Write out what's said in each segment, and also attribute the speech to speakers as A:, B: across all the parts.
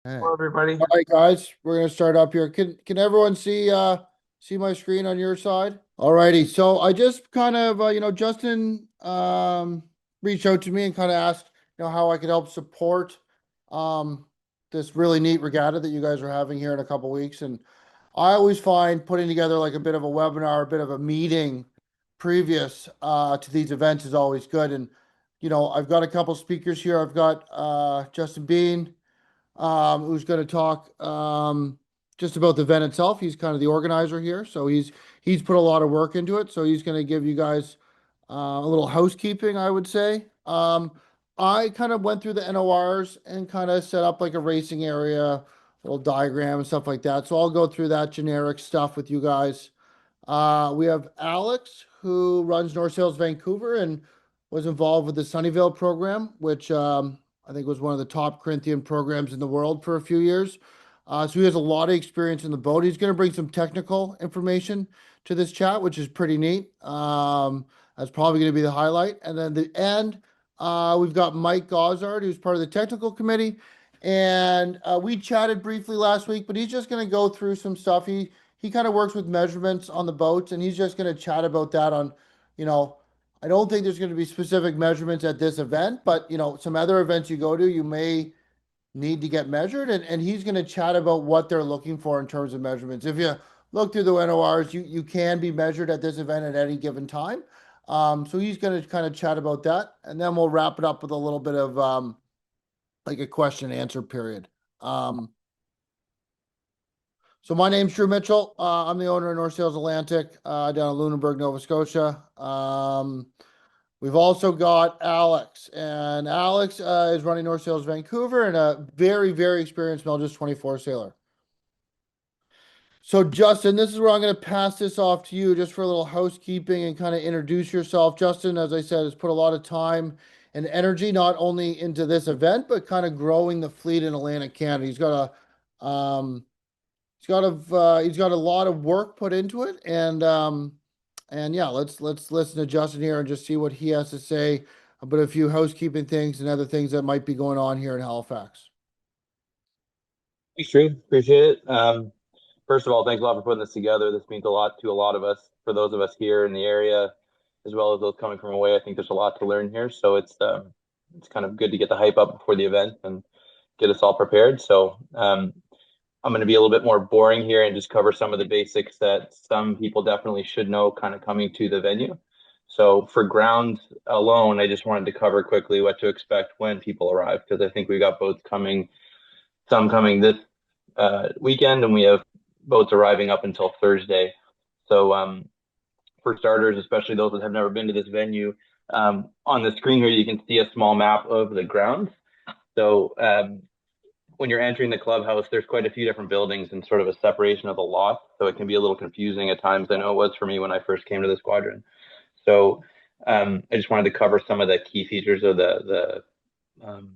A: Hey.
B: Hello, everybody.
A: All right, guys, we're gonna start up here. Can everyone see my screen on your side? All righty. So I just kind of Justin reached out to me and kind of asked how I could help support um this really neat regatta that you guys are having here in a couple weeks. And I always find putting together like a bit of a webinar, a bit of a meeting previous to these events is always good. And I've got a couple speakers here. I've got Justin Bean, who's going to talk just about the event itself. He's kind of the organizer here, so he's put a lot of work into it. So he's going to give you guys a little housekeeping, I would say. I kind of went through the NORs and kind of set up like a racing area, little diagram and stuff like that. So I'll go through that generic stuff with you guys. We have Alex, who runs North Sales Vancouver and was involved with the Sunnyvale program, which I think was one of the top Corinthian programs in the world for a few years. So he has a lot of experience in the boat. He's going to bring some technical information to this chat, which is pretty neat. That's probably going to be the highlight. And then the end, we've got Mike Gozard, who's part of the technical committee. And we chatted briefly last week, but he's just going to go through some stuff. He kind of works with measurements on the boats, and he's just going to chat about that on, you know, I don't think there's going to be specific measurements at this event, but some other events you go to, you may need to get measured, and he's going to chat about what they're looking for in terms of measurements. If you look through the NORs, you can be measured at this event at any given time. So he's going to kind of chat about that, and then we'll wrap it up with a little bit of like a question and answer period. So my name's Drew Mitchell. I'm the owner of North Sales Atlantic down in Lunenburg, Nova Scotia. We've also got Alex, and Alex is running North Sales Vancouver and a very, very experienced Melges 24 sailor. So Justin, this is where I'm going to pass this off to you just for a little housekeeping and kind of introduce yourself. Justin, as I said, has put a lot of time and energy not only into this event, but kind of growing the fleet in Atlantic Canada. He's got a lot of work put into it, and yeah, let's listen to Justin here and just see what he has to say about a few housekeeping things and other things that might be going on here in Halifax.
B: Thanks, Drew. Appreciate it. First of all, thanks a lot for putting this together. This means a lot to a lot of us. For those of us here in the area, as well as those coming from away, I think there's a lot to learn here. So it's kind of good to get the hype up before the event and get us all prepared. So I'm going to be a little bit more boring here and just cover some of the basics that some people definitely should know kind of coming to the venue. So for ground alone, I just wanted to cover quickly what to expect when people arrive, because I think we got boats coming, some coming this weekend, and we have boats arriving up until Thursday. So for starters, especially those that have never been to this venue, on the screen here, you can see a small map of the grounds. So when you're entering the clubhouse, there's quite a few different buildings and sort of a separation of the lot. So it can be a little confusing at times. I know it was for me when I first came to the squadron. So I just wanted to cover some of the key features of the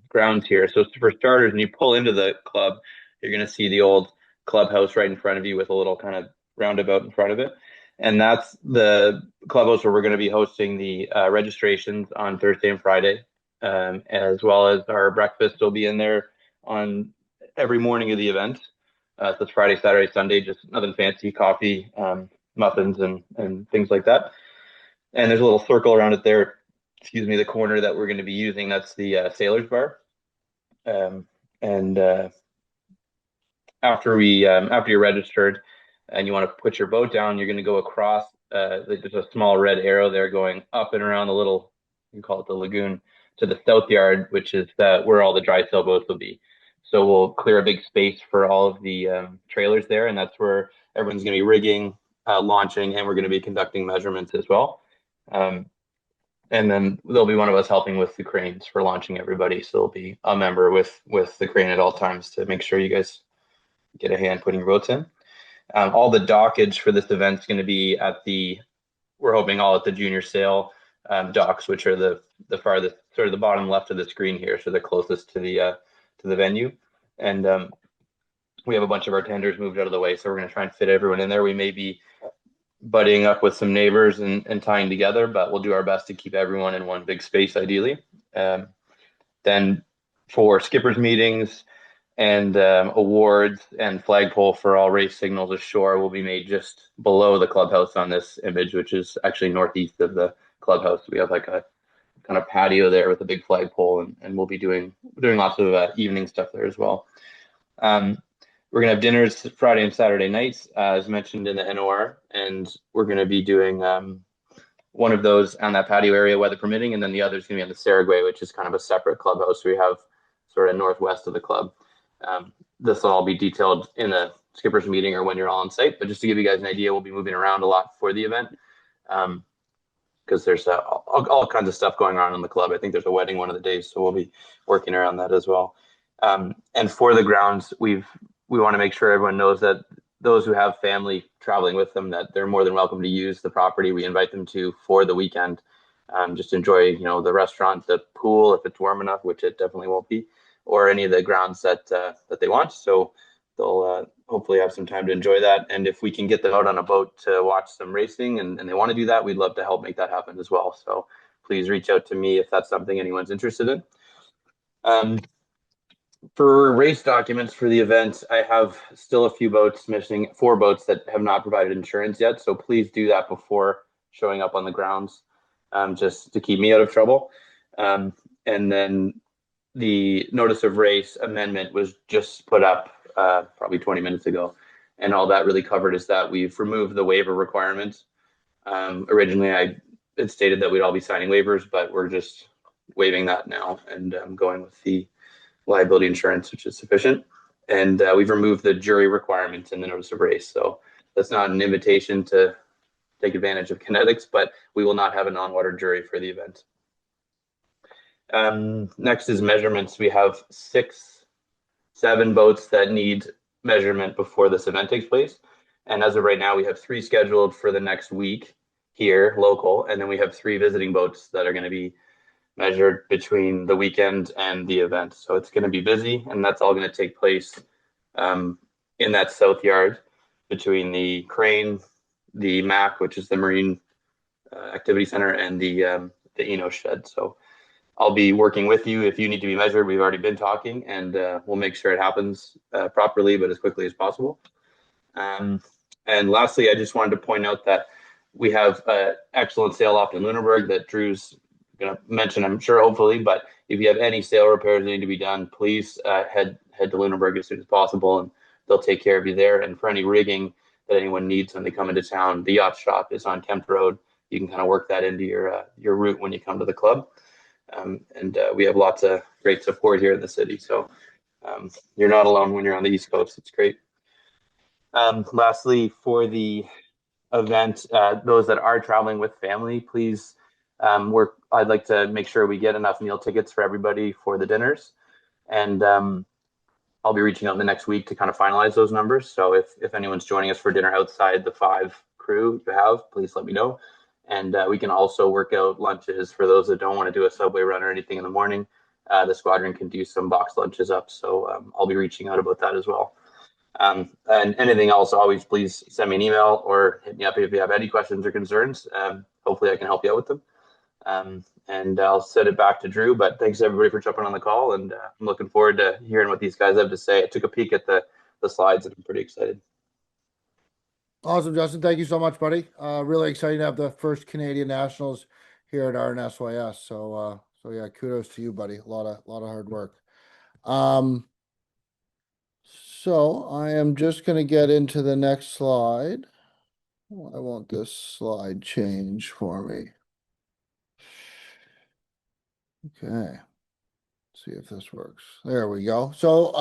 B: grounds here. So for starters, when you pull into the club, you're going to see the old clubhouse right in front of you with a little kind of roundabout in front of it. And that's the clubhouse where we're going to be hosting the registrations on Thursday and Friday, as well as our breakfast will be in there on every morning of the event. So it's Friday, Saturday, Sunday, just nothing fancy, coffee, muffins, and things like that. And there's a little circle around it there. Excuse me, the corner that we're going to be using. That's the sailors bar. And after you're registered and you want to put your boat down, you're going to go across. There's a small red arrow there going up and around the little, you call it the lagoon, to the south yard, which is where all the dry sailboats will be. So we'll clear a big space for all of the trailers there, and that's where everyone's going to be rigging, launching, and we're going to be conducting measurements as well. And then there'll be one of us helping with the cranes for launching everybody. So there'll be a member with the crane at all times to make sure you guys get a hand putting your boats in. All the dockage for this event is going to be we're hoping all at the junior sail docks, which are the farthest, sort of the bottom left of the screen here, so they're closest to the venue. And we have a bunch of our tenders moved out of the way, so we're going to try and fit everyone in there. We may be buddying up with some neighbors and tying together, but we'll do our best to keep everyone in one big space, ideally. Then for skippers meetings, And awards and flagpole for all race signals ashore will be made just below the clubhouse on this image, which is actually northeast of the clubhouse. We have like a kind of patio there with a big flagpole, and we'll be doing lots of evening stuff there as well. We're gonna have dinners Friday and Saturday nights, as mentioned in the NOR, and we're gonna be doing one of those on that patio area, weather permitting, and then the other is gonna be on the Saragway, which is kind of a separate clubhouse we have sort of northwest of the club. This will all be detailed in the skippers meeting or when you're all on site, but just to give you guys an idea, we'll be moving around a lot for the event. Because there's all kinds of stuff going on in the club. I think there's a wedding one of the days, so we'll be working around that as well. And for the grounds, we want to make sure everyone knows that those who have family traveling with them, that they're more than welcome to use the property. We invite them to for the weekend. Just enjoy, the restaurant, the pool if it's warm enough, which it definitely won't be, or any of the grounds that they want. So they'll hopefully have some time to enjoy that. And if we can get them out on a boat to watch some racing and they want to do that, we'd love to help make that happen as well. So please reach out to me if that's something anyone's interested in. For race documents for the event, I have still a few boats missing, 4 boats that have not provided insurance yet. So please do that before showing up on the grounds, just to keep me out of trouble. And then the notice of race amendment was just put up probably 20 minutes ago. And all that really covered is that we've removed the waiver requirement. Originally, I had stated that we'd all be signing waivers, but we're just waiving that now and going with the liability insurance, which is sufficient. And we've removed the jury requirement in the notice of race. So that's not an invitation to take advantage of Kinetics, but we will not have a non-water jury for the event. Next is measurements. We have 7 boats that need measurement before this event takes place. And as of right now, we have 3 scheduled for the next week here, local. And then we have 3 visiting boats that are going to be measured between the weekend and the event. So it's going to be busy, and that's all going to take place in that south yard between the crane, the MAC, which is the Marine Activity Center, and the Eno shed. So I'll be working with you if you need to be measured. We've already been talking, and we'll make sure it happens properly, but as quickly as possible. And lastly, I just wanted to point out that we have an excellent sail off in Lunenburg that Drew's going to mention, I'm sure, hopefully. But if you have any sail repairs that need to be done, please head to Lunenburg as soon as possible, and they'll take care of you there. And for any rigging that anyone needs when they come into town, the yacht shop is on Kemp Road. You can kind of work that into your route when you come to the club. And we have lots of great support here in the city. So you're not alone when you're on the East Coast. It's great. Lastly, for the event, those that are traveling with family, please, I'd like to make sure we get enough meal tickets for everybody for the dinners. And I'll be reaching out in the next week to kind of finalize those numbers. So if anyone's joining us for dinner outside the 5 crew you have, please let me know. And we can also work out lunches for those that don't want to do a subway run or anything in the morning. The squadron can do some box lunches up. So I'll be reaching out about that as well. And anything else, always please send me an email or hit me up if you have any questions or concerns. Hopefully I can help you out with them. And I'll send it back to Drew, but thanks everybody for jumping on the call, and I'm looking forward to hearing what these guys have to say. I took a peek at the slides and I'm pretty excited.
A: Awesome, Justin. Thank you so much, buddy. Really exciting to have the first Canadian Nationals here at RNSYS. So yeah, kudos to you, buddy. A lot of hard work. So I am just going to get into the next slide. Why won't this slide change for me? Okay. See if this works. There we go. So,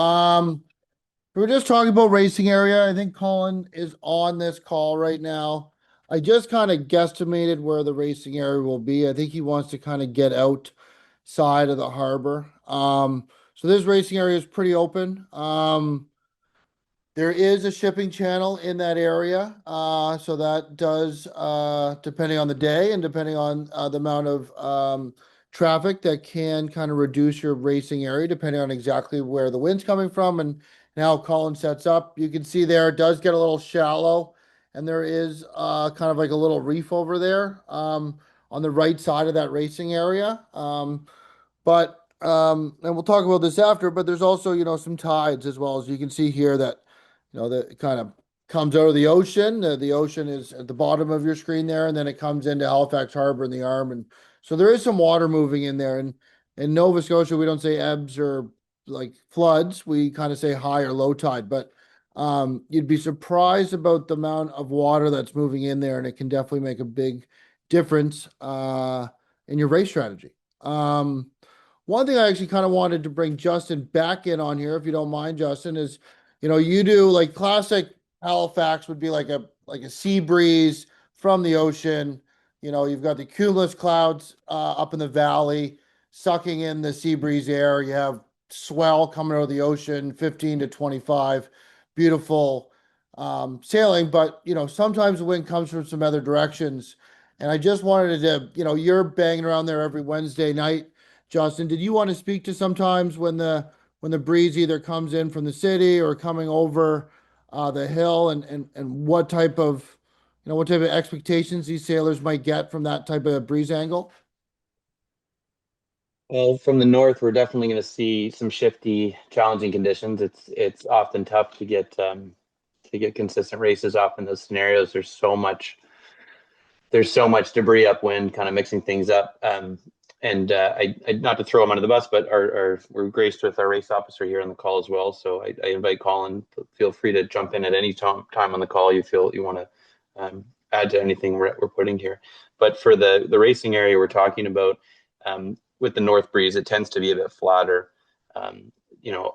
A: we're just talking about racing area. I think Colin is on this call right now. I just kind of guesstimated where the racing area will be. I think he wants to kind of get outside of the harbor. So this racing area is pretty open. There is a shipping channel in that area. So that does, depending on the day and depending on the amount of traffic, that can kind of reduce your racing area depending on exactly where the wind's coming from and how Colin sets up. You can see there it does get a little shallow, and there is kind of like a little reef over there on the right side of that racing area. But And we'll talk about this after, but there's also, some tides as well. As you can see here that, that it kind of comes out of the ocean. The ocean is at the bottom of your screen there, and then it comes into Halifax Harbour in the arm. And so there is some water moving in there. And in Nova Scotia, we don't say ebbs or like floods. We kind of say high or low tide, but you'd be surprised about the amount of water that's moving in there, and it can definitely make a big difference in your race strategy. One thing I actually kind of wanted to bring Justin back in on here, if you don't mind, Justin, is you do like classic Halifax would be like a sea breeze from the ocean. You've got the cumulus clouds up in the valley sucking in the sea breeze air. You have swell coming out of the ocean, 15 to 25, beautiful sailing. But sometimes the wind comes from some other directions. And I just wanted to, you're banging around there every Wednesday night. Justin, did you want to speak to sometimes when the breeze either comes in from the city or coming over the hill, and what type of expectations these sailors might get from that type of breeze angle?
B: Well, from the north, we're definitely going to see some shifty, challenging conditions. It's often tough to get consistent races off in those scenarios. There's so much debris upwind, kind of mixing things up. And I not to throw him under the bus, but we're graced with our race officer here on the call as well. So I invite Colin. Feel free to jump in at any time on the call you feel you want to add to anything we're putting here. But for the racing area we're talking about, with the north breeze, it tends to be a bit flatter.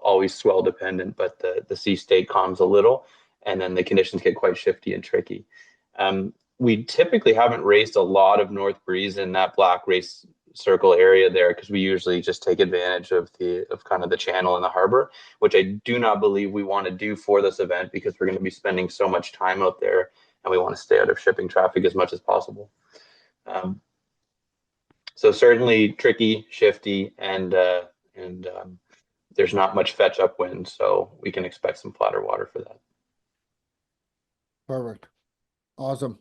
B: Always swell dependent, but the sea state calms a little, and then the conditions get quite shifty and tricky. We typically haven't raced a lot of north breeze in that black race circle area there because we usually just take advantage of kind of the channel in the harbor, which I do not believe we want to do for this event because we're going to be spending so much time out there and we want to stay out of shipping traffic as much as possible. So certainly tricky, shifty, and there's not much fetch upwind, so we can expect some flatter water for that.
A: Perfect. Awesome.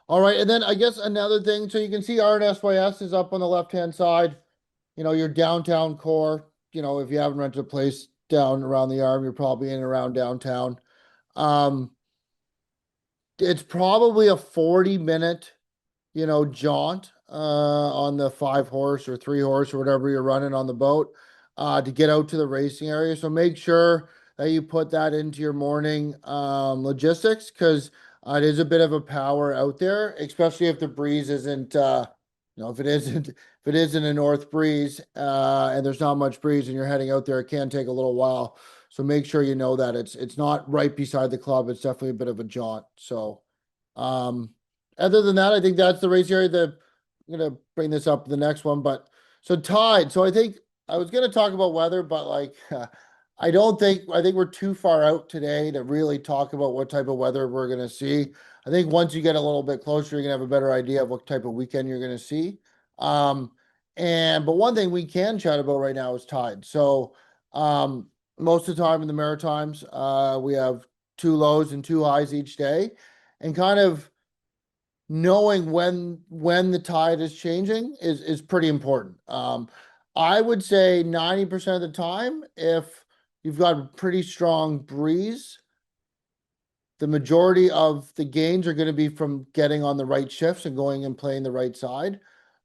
A: All right, and then I guess another thing, so you can see RNSYS is up on the left-hand side. Your downtown core. If you haven't rented a place down around the arm, you're probably in and around downtown. It's probably a 40-minute, jaunt on the 5-horse or 3-horse or whatever you're running on the boat to get out to the racing area. So make sure that you put that into your morning logistics because it is a bit of a power out there, especially if the breeze isn't, if it isn't a north breeze and there's not much breeze and you're heading out there, it can take a little while. So make sure you know that it's not right beside the club. It's definitely a bit of a jaunt. So, other than that, I think that's the race area. I'm gonna bring this up the next one, but so tide. So I think I was gonna talk about weather, but I think we're too far out today to really talk about what type of weather we're gonna see. I think once you get a little bit closer, you're gonna have a better idea of what type of weekend you're gonna see. But one thing we can chat about right now is tide. So, most of the time in the Maritimes, we have 2 lows and 2 highs each day, and kind of knowing when the tide is changing is pretty important. I would say 90% of the time, if you've got a pretty strong breeze, the majority of the gains are going to be from getting on the right shifts and going and playing the right side.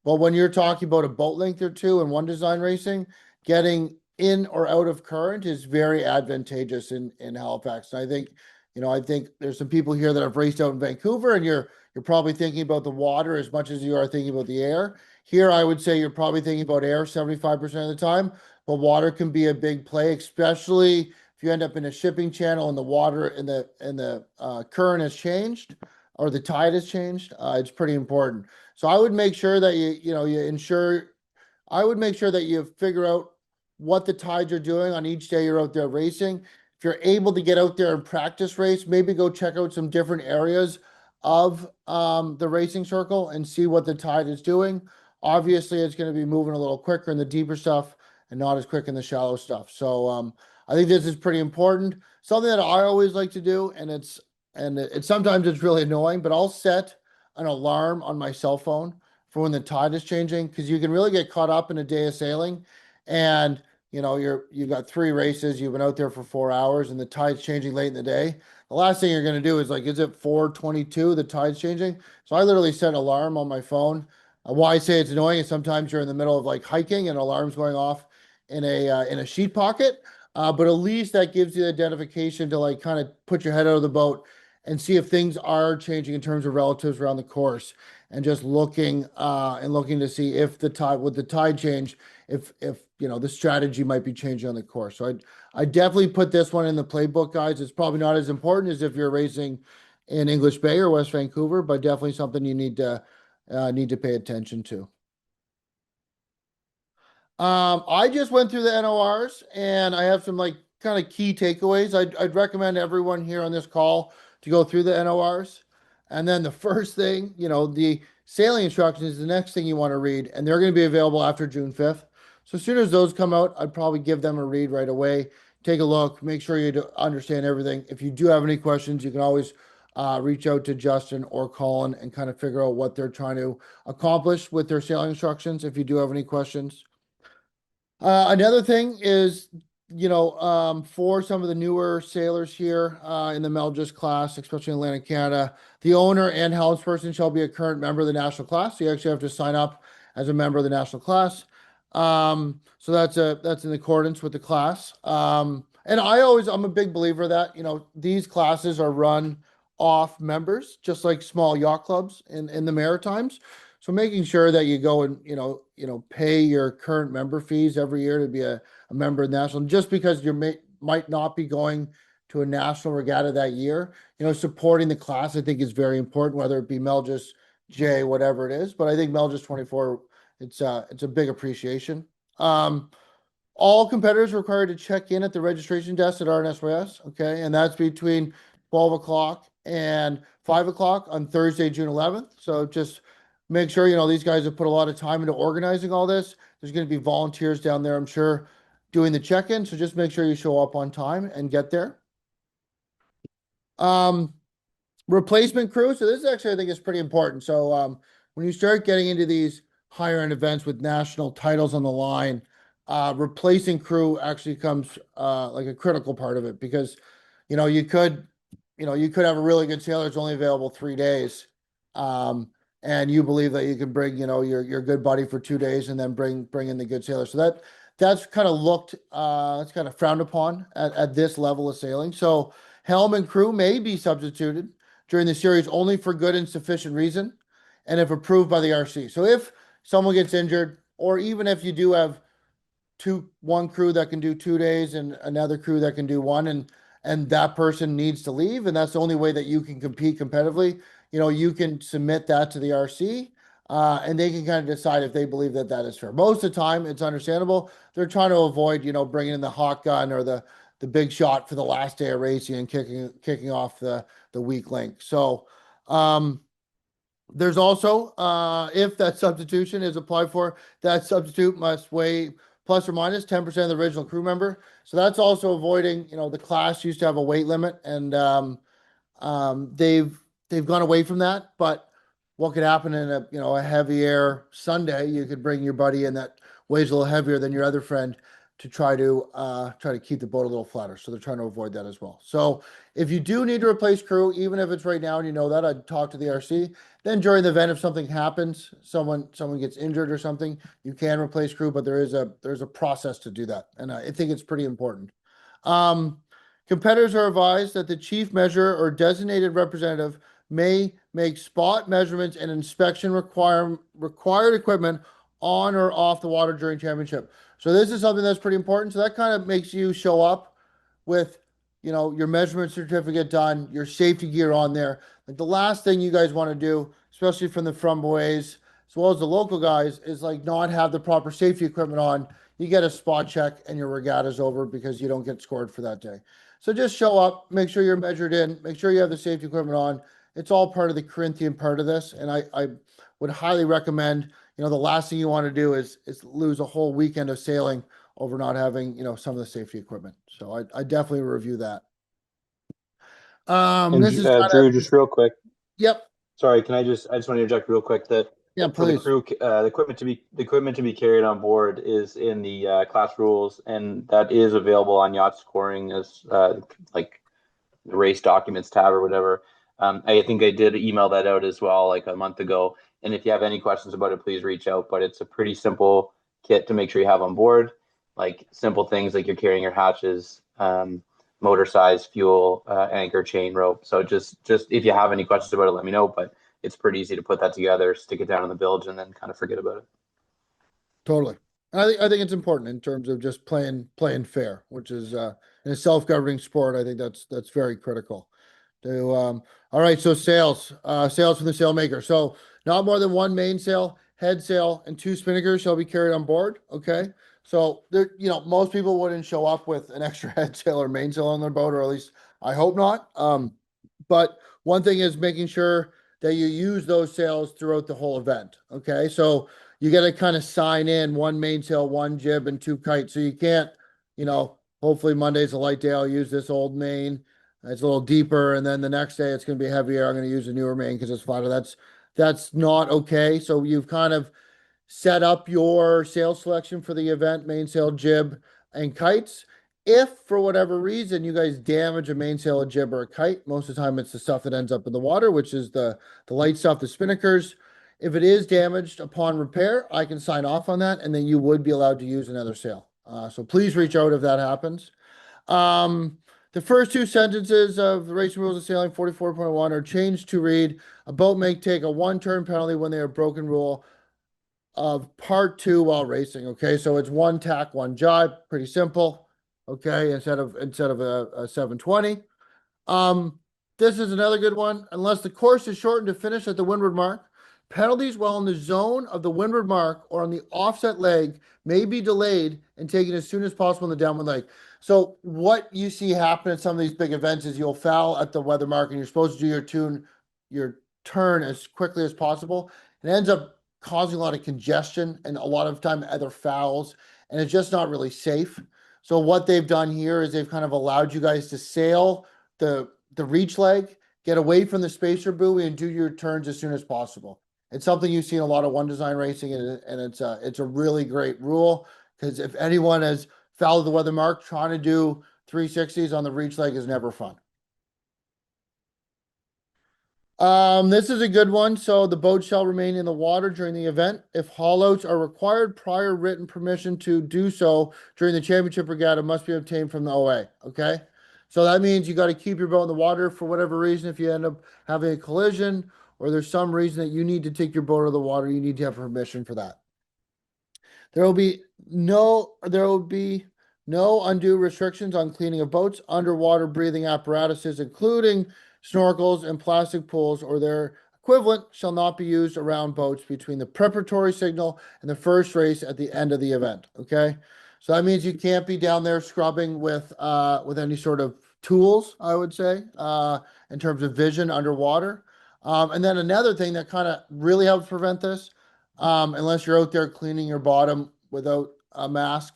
A: But when you're talking about a boat length or two in one design racing, getting in or out of current is very advantageous in Halifax. And I think there's some people here that have raced out in Vancouver, and you're probably thinking about the water as much as you are thinking about the air. Here, I would say you're probably thinking about air 75% of the time, but water can be a big play, especially if you end up in a shipping channel and the water and the current has changed or the tide has changed. It's pretty important. So I would make sure that I would make sure that you figure out what the tides are doing on each day you're out there racing. If you're able to get out there and practice race, maybe go check out some different areas of the racing circle and see what the tide is doing. Obviously, it's going to be moving a little quicker in the deeper stuff and not as quick in the shallow stuff. So I think this is pretty important. Something that I always like to do, and sometimes it's really annoying, but I'll set an alarm on my cell phone for when the tide is changing, because you can really get caught up in a day of sailing, and you've got 3 races, you've been out there for 4 hours, and the tide's changing late in the day. The last thing you're going to do is like, is it 4:22? The tide's changing. So I literally set an alarm on my phone. Why I say it's annoying is sometimes you're in the middle of like hiking and alarms going off in a sheet pocket. But at least that gives you the identification to like kind of put your head out of the boat and see if things are changing in terms of relatives around the course, and just looking to see if the tide change, if the strategy might be changing on the course. So I definitely put this one in the playbook, guys. It's probably not as important as if you're racing in English Bay or West Vancouver, but definitely something you need to pay attention to. I just went through the NORs and I have some like kind of key takeaways. I'd recommend everyone here on this call to go through the NORs. And then the first thing, the sailing instructions is the next thing you want to read, and they're going to be available after June 5th. So as soon as those come out, I'd probably give them a read right away. Take a look, make sure you understand everything. If you do have any questions, you can always reach out to Justin or Colin and kind of figure out what they're trying to accomplish with their sailing instructions if you do have any questions. Another thing is, for some of the newer sailors here in the Melges class, especially in Atlantic Canada, the owner and helmsperson shall be a current member of the national class. So you actually have to sign up as a member of the national class. So that's in accordance with the class. And I'm a big believer that, these classes are run off members, just like small yacht clubs in the Maritimes. So making sure that you go and, pay your current member fees every year to be a member of national, just because might not be going to a national regatta that year, supporting the class, I think is very important, whether it be Melges, J, whatever it is. But I think Melges 24, it's a big appreciation. All competitors are required to check in at the registration desk at RNSYS, okay? And that's between 12 o'clock and 5 o'clock on Thursday, June 11th. So just make sure, these guys have put a lot of time into organizing all this. There's going to be volunteers down there, I'm sure, doing the check-in. So just make sure you show up on time and get there. Replacement crew. So this is actually, I think, is pretty important. So when you start getting into these higher end events with national titles on the line, replacing crew actually comes like a critical part of it, because you could have a really good sailor that's only available 3 days, and you believe that you can bring your good buddy for 2 days and then bring in the good sailor. So that's kind of frowned upon at this level of sailing. So helm and crew may be substituted during the series only for good and sufficient reason, and if approved by the RC. So if someone gets injured, or even if you do have one crew that can do 2 days and another crew that can do one, and that person needs to leave, and that's the only way that you can compete competitively, you can submit that to the RC, and they can kind of decide if they believe that is fair. Most of the time, it's understandable. They're trying to avoid, bringing in the hot gun or the big shot for the last day of racing and kicking off the weak link. So, there's also, if that substitution is applied for, that substitute must weigh plus or minus 10% of the original crew member. So that's also avoiding, the class used to have a weight limit, and they've gone away from that. But what could happen in a heavy air Sunday, you could bring your buddy in that weighs a little heavier than your other friend to try to keep the boat a little flatter. So they're trying to avoid that as well. So if you do need to replace crew, even if it's right now and you know that, I'd talk to the RC. Then during the event, if something happens, someone gets injured or something, you can replace crew, but there's a process to do that, and I think it's pretty important. Competitors are advised that the chief measurer or designated representative may make spot measurements and inspection required equipment on or off the water during championship. So this is something that's pretty important. So that kind of makes you show up with, your measurement certificate done, your safety gear on there. Like the last thing you guys want to do, especially from the Fromboys, as well as the local guys, is like not have the proper safety equipment on. You get a spot check and your regatta's over because you don't get scored for that day. So just show up, make sure you're measured in, make sure you have the safety equipment on. It's all part of the Corinthian part of this. And I would highly recommend, the last thing you want to do is lose a whole weekend of sailing over not having, some of the safety equipment. So I definitely review that.
B: And
A: This is
B: Drew, just real quick.
A: yep.
B: Sorry, I just want to interject real quick that
A: Yeah,
B: For the
A: please.
B: crew, the equipment to be carried on board is in the class rules, and that is available on yacht scoring as like the race documents tab or whatever. I think I did email that out as well like a month ago. And if you have any questions about it, please reach out. But it's a pretty simple kit to make sure you have on board, like simple things like you're carrying your hatches, motor size, fuel, anchor, chain, rope. So just if you have any questions about it, let me know. But it's pretty easy to put that together, stick it down on the bilge, and then kind of forget about it.
A: Totally. And I think it's important in terms of just playing fair, which is in a self-governing sport. I think that's very critical. To all right, so sales from the sailmaker. So not more than one mainsail, head sail, and two spinnakers shall be carried on board. Okay. So there, most people wouldn't show up with an extra head sail or mainsail on their boat, or at least I hope not. But one thing is making sure that you use those sails throughout the whole event. Okay. So you got to kind of sign in one mainsail, one jib, and two kites. So you can't, hopefully Monday's a light day. I'll use this old main. It's a little deeper, and then the next day it's going to be heavier. I'm going to use a newer main because it's flatter. That's not okay. So you've kind of set up your sail selection for the event, mainsail, jib, and kites. If for whatever reason you guys damage a mainsail, a jib, or a kite, most of the time it's the stuff that ends up in the water, which is the light stuff, the spinnakers. If it is damaged upon repair, I can sign off on that, and then you would be allowed to use another sail. So please reach out if that happens. The first two sentences of the racing rules of sailing 44.1 are changed to read: a boat may take a one-turn penalty when they are broken rule of part two while racing. Okay, so it's one tack, one jibe, pretty simple. Okay, instead of a 720. Um, this is another good one. Unless the course is shortened to finish at the windward mark, penalties while in the zone of the windward mark or on the offset leg may be delayed and taken as soon as possible in the downwind leg. So what you see happen at some of these big events is you'll foul at the weather mark and you're supposed to do your turn as quickly as possible. It ends up causing a lot of congestion and a lot of time other fouls, and it's just not really safe. So what they've done here is they've kind of allowed you guys to sail the reach leg, get away from the spacer buoy, and do your turns as soon as possible. It's something you see in a lot of one design racing, and it's a really great rule because if anyone has fouled the weather mark, trying to do 360s on the reach leg is never fun. This is a good one. So the boat shall remain in the water during the event. If haulouts are required, prior written permission to do so during the championship regatta must be obtained from the OA. Okay. So that means you got to keep your boat in the water for whatever reason. If you end up having a collision or there's some reason that you need to take your boat out of the water, you need to have permission for that. There will be no undue restrictions on cleaning of boats, underwater breathing apparatuses, including snorkels and plastic pools or their equivalent shall not be used around boats between the preparatory signal and the first race at the end of the event. Okay. So that means you can't be down there scrubbing with any sort of tools, I would say, in terms of vision underwater. And then another thing that kind of really helps prevent this, unless you're out there cleaning your bottom without a mask,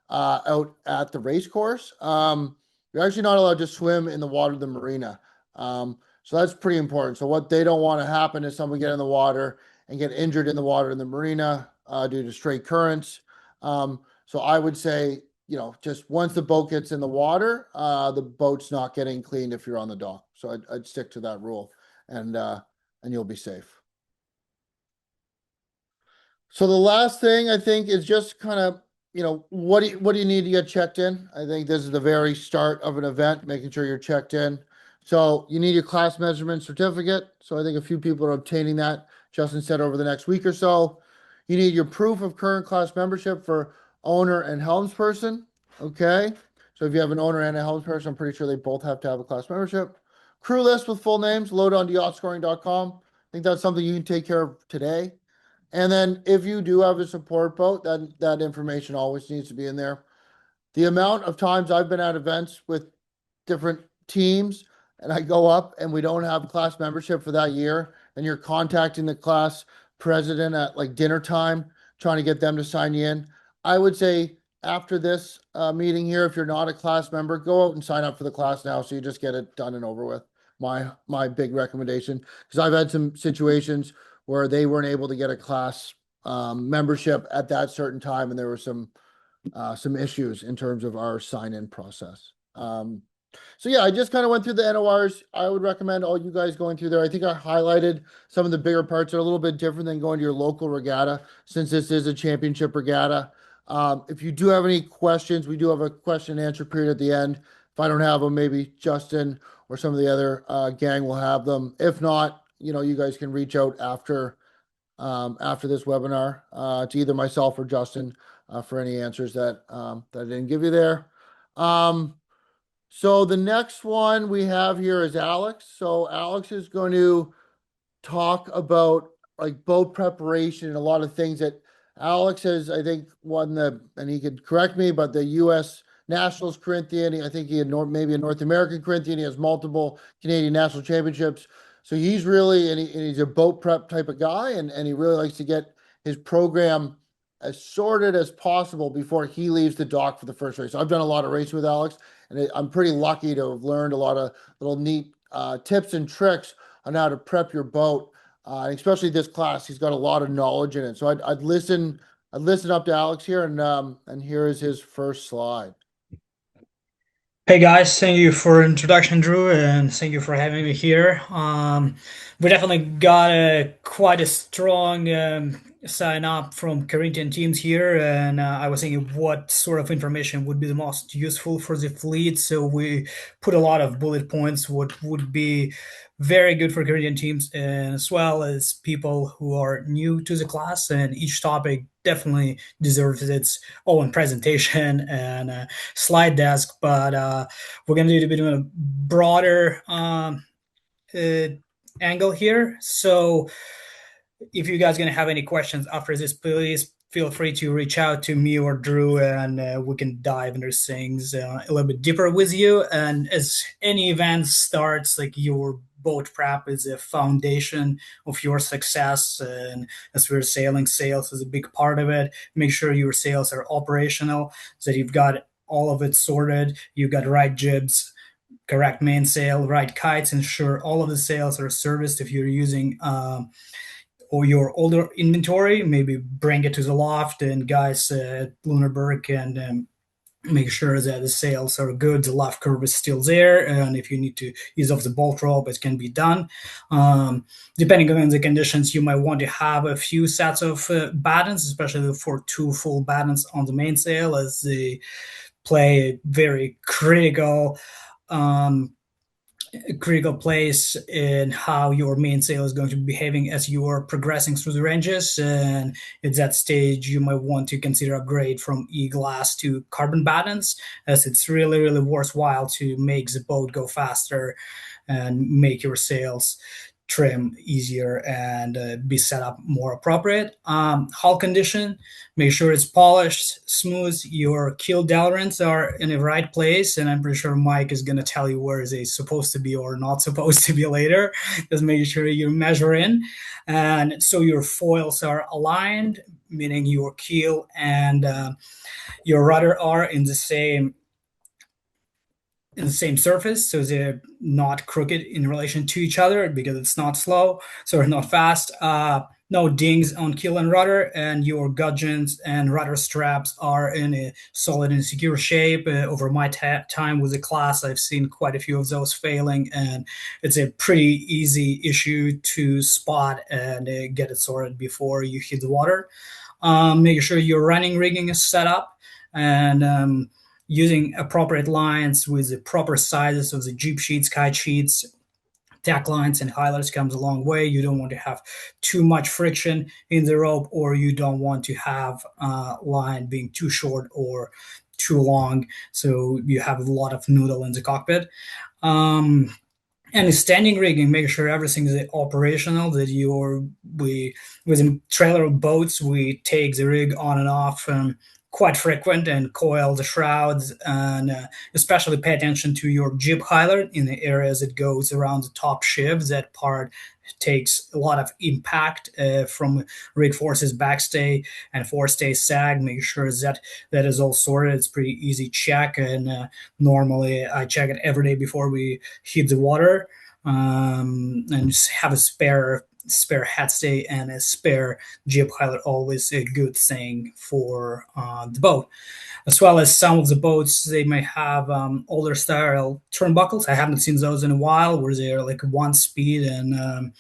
A: out at the race course, you're actually not allowed to swim in the water of the marina. So that's pretty important. So what they don't want to happen is someone get in the water and get injured in the water in the marina due to straight currents. So I would say, just once the boat gets in the water, the boat's not getting cleaned if you're on the dock. So I'd stick to that rule, and you'll be safe. So the last thing I think is just kind of, what do you need to get checked in? I think this is the very start of an event, making sure you're checked in. So you need your class measurement certificate. So I think a few people are obtaining that. Justin said over the next week or so. You need your proof of current class membership for owner and helmsperson. Okay. So if you have an owner and a helmsperson, I'm pretty sure they both have to have a class membership. Crew list with full names, load on yachtscoring.com. I think that's something you can take care of today. And then if you do have a support boat, that information always needs to be in there. The amount of times I've been at events with different teams and I go up and we don't have class membership for that year, and you're contacting the class president at like dinner time, trying to get them to sign you in. I would say after this meeting here, if you're not a class member, go out and sign up for the class now so you just get it done and over with. My big recommendation, because I've had some situations where they weren't able to get a class membership at that certain time, and there were some issues in terms of our sign-in process. So yeah, I just kind of went through the NORs. I would recommend all you guys going through there. I think I highlighted some of the bigger parts that are a little bit different than going to your local regatta, since this is a championship regatta. If you do have any questions, we do have a question and answer period at the end. If I don't have them, maybe Justin or some of the other gang will have them. If not, you guys can reach out after this webinar to either myself or Justin for any answers that I didn't give you there. So the next one we have here is Alex. So Alex is going to talk about like boat preparation and a lot of things that Alex has, I think, won and he could correct me, but the U.S. Nationals Corinthian. I think he had maybe a North American Corinthian. He has multiple Canadian national championships. So he's really, and he's a boat prep type of guy, and he really likes to get his program as sorted as possible before he leaves the dock for the first race. So I've done a lot of racing with Alex, and I'm pretty lucky to have learned a lot of little neat tips and tricks on how to prep your boat, especially this class. He's got a lot of knowledge in it. So I'd listen up to Alex here, and here is his first slide.
C: Hey guys, thank you for introduction, Drew, and thank you for having me here. We definitely got quite a strong sign up from Corinthian teams here, and I was thinking what sort of information would be the most useful for the fleet. So we put a lot of bullet points, what would be very good for Canadian teams, and as well as people who are new to the class. And each topic definitely deserves its own presentation and slide desk. But we're going to do a bit of a broader angle here. So if you guys are going to have any questions after this, please feel free to reach out to me or Drew, and we can dive into things a little bit deeper with you. And as any event starts, like your boat prep is a foundation of your success, and as we're sailing, sales is a big part of it. Make sure your sails are operational, so that you've got all of it sorted. You've got right jibs, correct mainsail, right kites, ensure all of the sails are serviced. If you're using or your older inventory, maybe bring it to the loft, and guys at Lunenburg can make sure that the sails are good, the loft curve is still there, and if you need to use off the bolt rope, it can be done. Depending on the conditions, you might want to have a few sets of battens, especially for 2 full battens on the mainsail, as they play a very critical place in how your mainsail is going to be behaving as you are progressing through the ranges. And at that stage, you might want to consider upgrade from e-glass to carbon battens, as it's really, really worthwhile to make the boat go faster and make your sails trim easier and be set up more appropriate. Hull condition, make sure it's polished, smooth. Your keel delrents are in the right place, and I'm pretty sure Mike is going to tell you where they're supposed to be or not supposed to be later. Just make sure you measure in. And so your foils are aligned, meaning your keel and your rudder are in the same surface, so they're not crooked in relation to each other, because it's not slow, so it's not fast. No dings on keel and rudder, and your gudgeons and rudder straps are in a solid and secure shape. Over my time with the class, I've seen quite a few of those failing, and it's a pretty easy issue to spot and get it sorted before you hit the water. Making sure your running rigging is set up, and using appropriate lines with the proper sizes of the jib sheets, kite sheets, tack lines, and highlights comes a long way. You don't want to have too much friction in the rope, or you don't want to have line being too short or too long, so you have a lot of noodle in the cockpit. And standing rigging, make sure everything is operational, that with trailer boats, we take the rig on and off quite frequent, and coil the shrouds, and especially pay attention to your jib highlight in the areas that goes around the top sheave. That part takes a lot of impact from rig forces, backstay and forestay sag. Make sure that is all sorted. It's pretty easy check, and normally I check it every day before we hit the water, and just have a spare spare headstay and a spare jib pilot, always a good thing for the boat. As well as some of the boats, they may have older style turnbuckles. I haven't seen those in a while, where they're like one speed and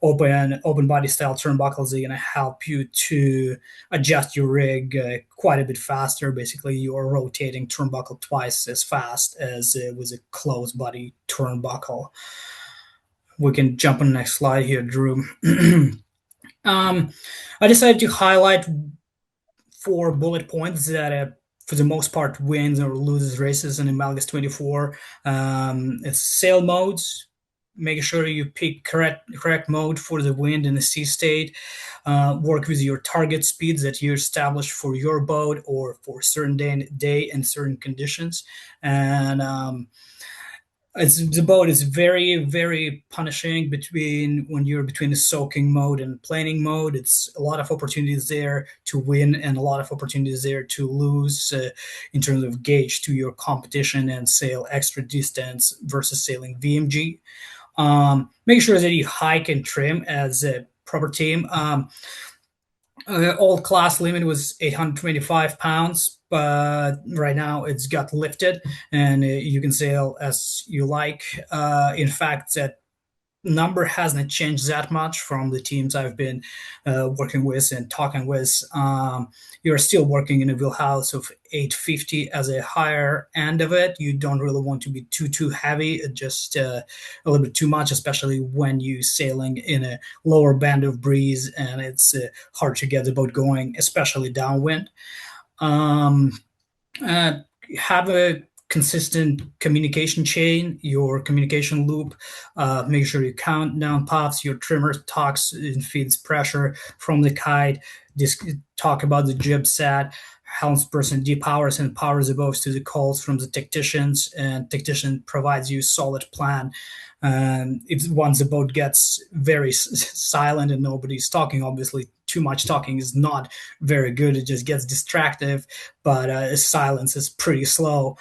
C: open body style turnbuckles. They're going to help you to adjust your rig quite a bit faster. Basically, you are rotating turnbuckle twice as fast as with a closed body turnbuckle. We can jump on the next slide here, Drew. I decided to highlight 4 bullet points that for the most part wins or loses races in the Melges 24. It's sail modes, making sure you pick correct mode for the wind and the sea state. Work with your target speeds that you established for your boat or for a certain day and certain conditions. And the boat is very, very punishing when you're between the soaking mode and planing mode. It's a lot of opportunities there to win and a lot of opportunities there to lose in terms of gauge to your competition and sail extra distance versus sailing VMG. Make sure that you hike and trim as a proper team. Old class limit was 825 pounds, but right now it's got lifted and you can sail as you like. In fact, that number hasn't changed that much from the teams I've been working with and talking with. You're still working in a wheelhouse of 850 as a higher end of it. You don't really want to be too heavy, just a little bit too much, especially when you're sailing in a lower band of breeze and it's hard to get the boat going, especially downwind. Have a consistent communication chain, your communication loop. Make sure you count down puffs, your trimmer talks and feeds pressure from the kite. Talk about the jib set, helmsperson depowers and powers the boats to the calls from the tacticians, and tactician provides you a solid plan. If once the boat gets very silent and nobody's talking, obviously too much talking is not very good. It just gets distractive, but silence is pretty slow.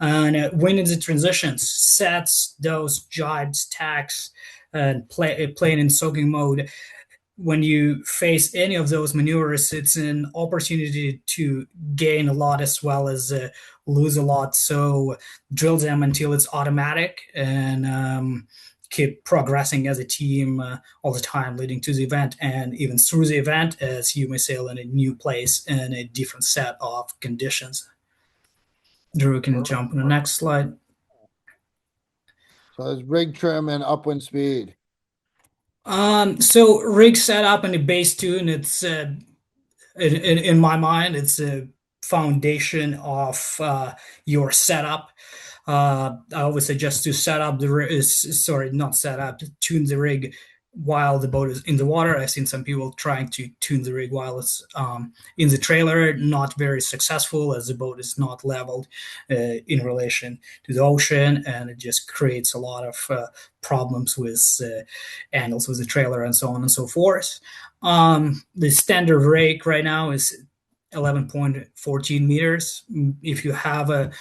C: And when in the transitions, sets, those jibes, tacks, and playing in soaking mode, when you face any of those maneuvers, it's an opportunity to gain a lot as well as lose a lot. So drill them until it's automatic and keep progressing as a team all the time leading to the event and even through the event as you may sail in a new place and a different set of conditions. Drew can jump on the next slide.
A: So there's rig trim and upwind speed.
C: So rig setup and the base tune, it's in my mind, it's a foundation of your setup. I always suggest to set up tune the rig while the boat is in the water. I've seen some people trying to tune the rig while it's in the trailer, not very successful as the boat is not leveled in relation to the ocean, and it just creates a lot of problems with angles with the trailer and so on and so forth. The standard rake right now is 11.14 meters. If you have a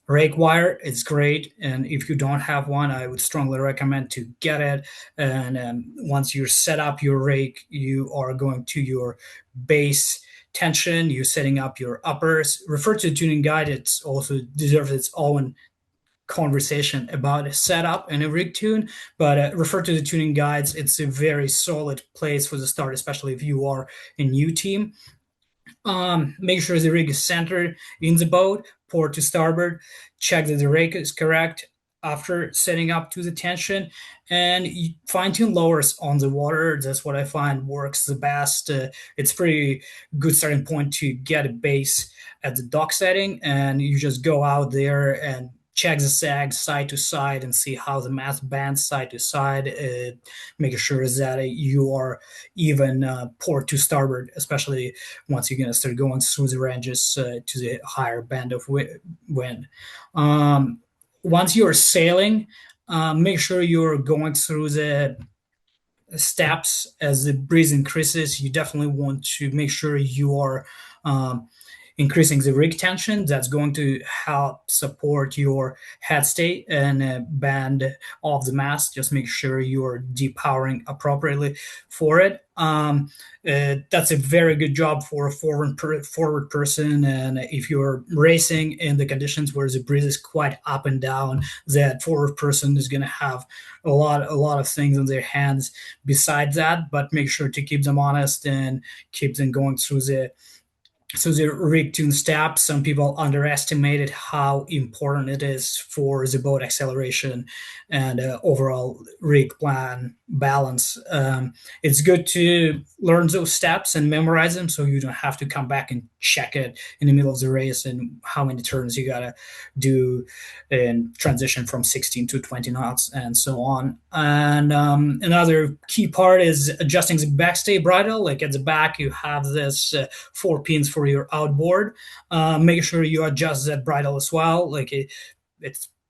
C: rake wire, it's great, and if you don't have one, I would strongly recommend to get it. And once you set up your rake, you are going to your base tension, you're setting up your uppers. Refer to the tuning guide. It's also deserves its own conversation about a setup and a rig tune, but refer to the tuning guides. It's a very solid place for the start, especially if you are a new team. Make sure the rig is centered in the boat, port to starboard. Check that the rake is correct after setting up to the tension, and fine-tune lowers on the water. That's what I find works the best. It's pretty good starting point to get a base at the dock setting, and you just go out there and check the sag side to side and see how the mast bends side to side, making sure that you are even port to starboard, especially once you're going to start going through the ranges to the higher band of wind. Once you're sailing, make sure you're going through the steps as the breeze increases. You definitely want to make sure you are increasing the rig tension. That's going to help support your head state and bend of the mast. Just make sure you're depowering appropriately for it. That's a very good job for a forward person. And if you're racing in the conditions where the breeze is quite up and down, that forward person is going to have a lot of things in their hands besides that. But make sure to keep them honest and keep them going through the rig tune step. Some people underestimated how important it is for the boat acceleration and overall rig plan balance. It's good to learn those steps and memorize them so you don't have to come back and check it in the middle of the race and how many turns you gotta do and transition from 16 to 20 knots and so on. And another key part is adjusting the backstay bridle. Like at the back, you have this 4 pins for your outboard. Make sure you adjust that bridle as well. Like it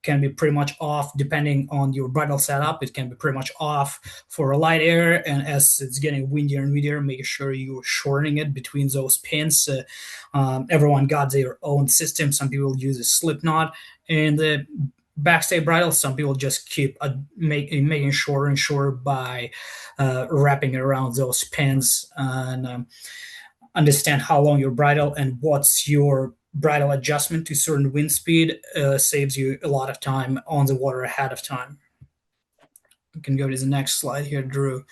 C: can be pretty much off depending on your bridle setup. It can be pretty much off for a light air, and as it's getting windier and windier, make sure you're shortening it between those pins. Everyone got their own system. Some people use a slip knot and the backstay bridle. Some people just keep making shorter and shorter by wrapping it around those pins and understand how long your bridle and what's your bridle adjustment to certain wind speed saves you a lot of time on the water ahead of time. We can go to the next slide here, Drew.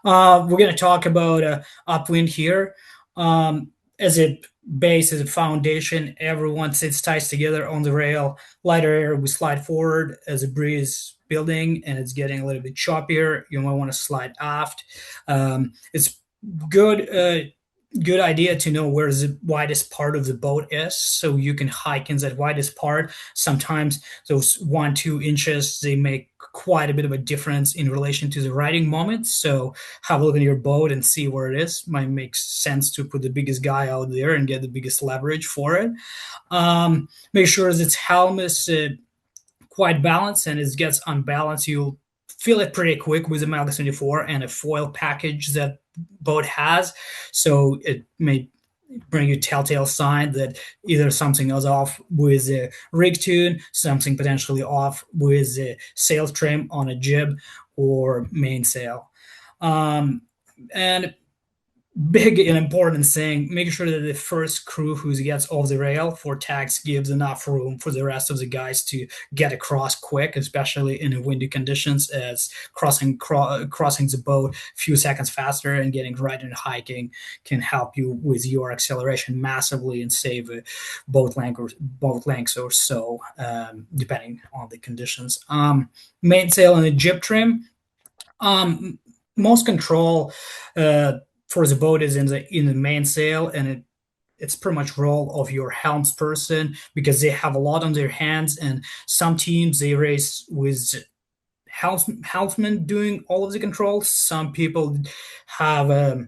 C: We're going to talk about upwind here. As a base, as a foundation, everyone sits tight together on the rail. Lighter air, we slide forward as the breeze building and it's getting a little bit choppier. You might want to slide aft. It's good idea to know where the widest part of the boat is so you can hike in that widest part. Sometimes those 1-2 inches, they make quite a bit of a difference in relation to the riding moment. So have a look at your boat and see where it is. Might make sense to put the biggest guy out there and get the biggest leverage for it. Make sure that its helm is quite balanced, and it gets unbalanced, you'll feel it pretty quick with the Melges 24 and a foil package that boat has. So it may bring you telltale sign that either something is off with the rig tune, something potentially off with the sail trim on a jib or mainsail. And big and important thing, make sure that the first crew who gets off the rail for tax gives enough room for the rest of the guys to get across quick, especially in windy conditions, as crossing the boat a few seconds faster and getting right into hiking can help you with your acceleration massively and save boat lengths or so, depending on the conditions. Mainsail and the jib trim. Most control for the boat is in the mainsail, and it's pretty much role of your helms person because they have a lot on their hands, and some teams they race with helmsmen doing all of the controls. Some people have a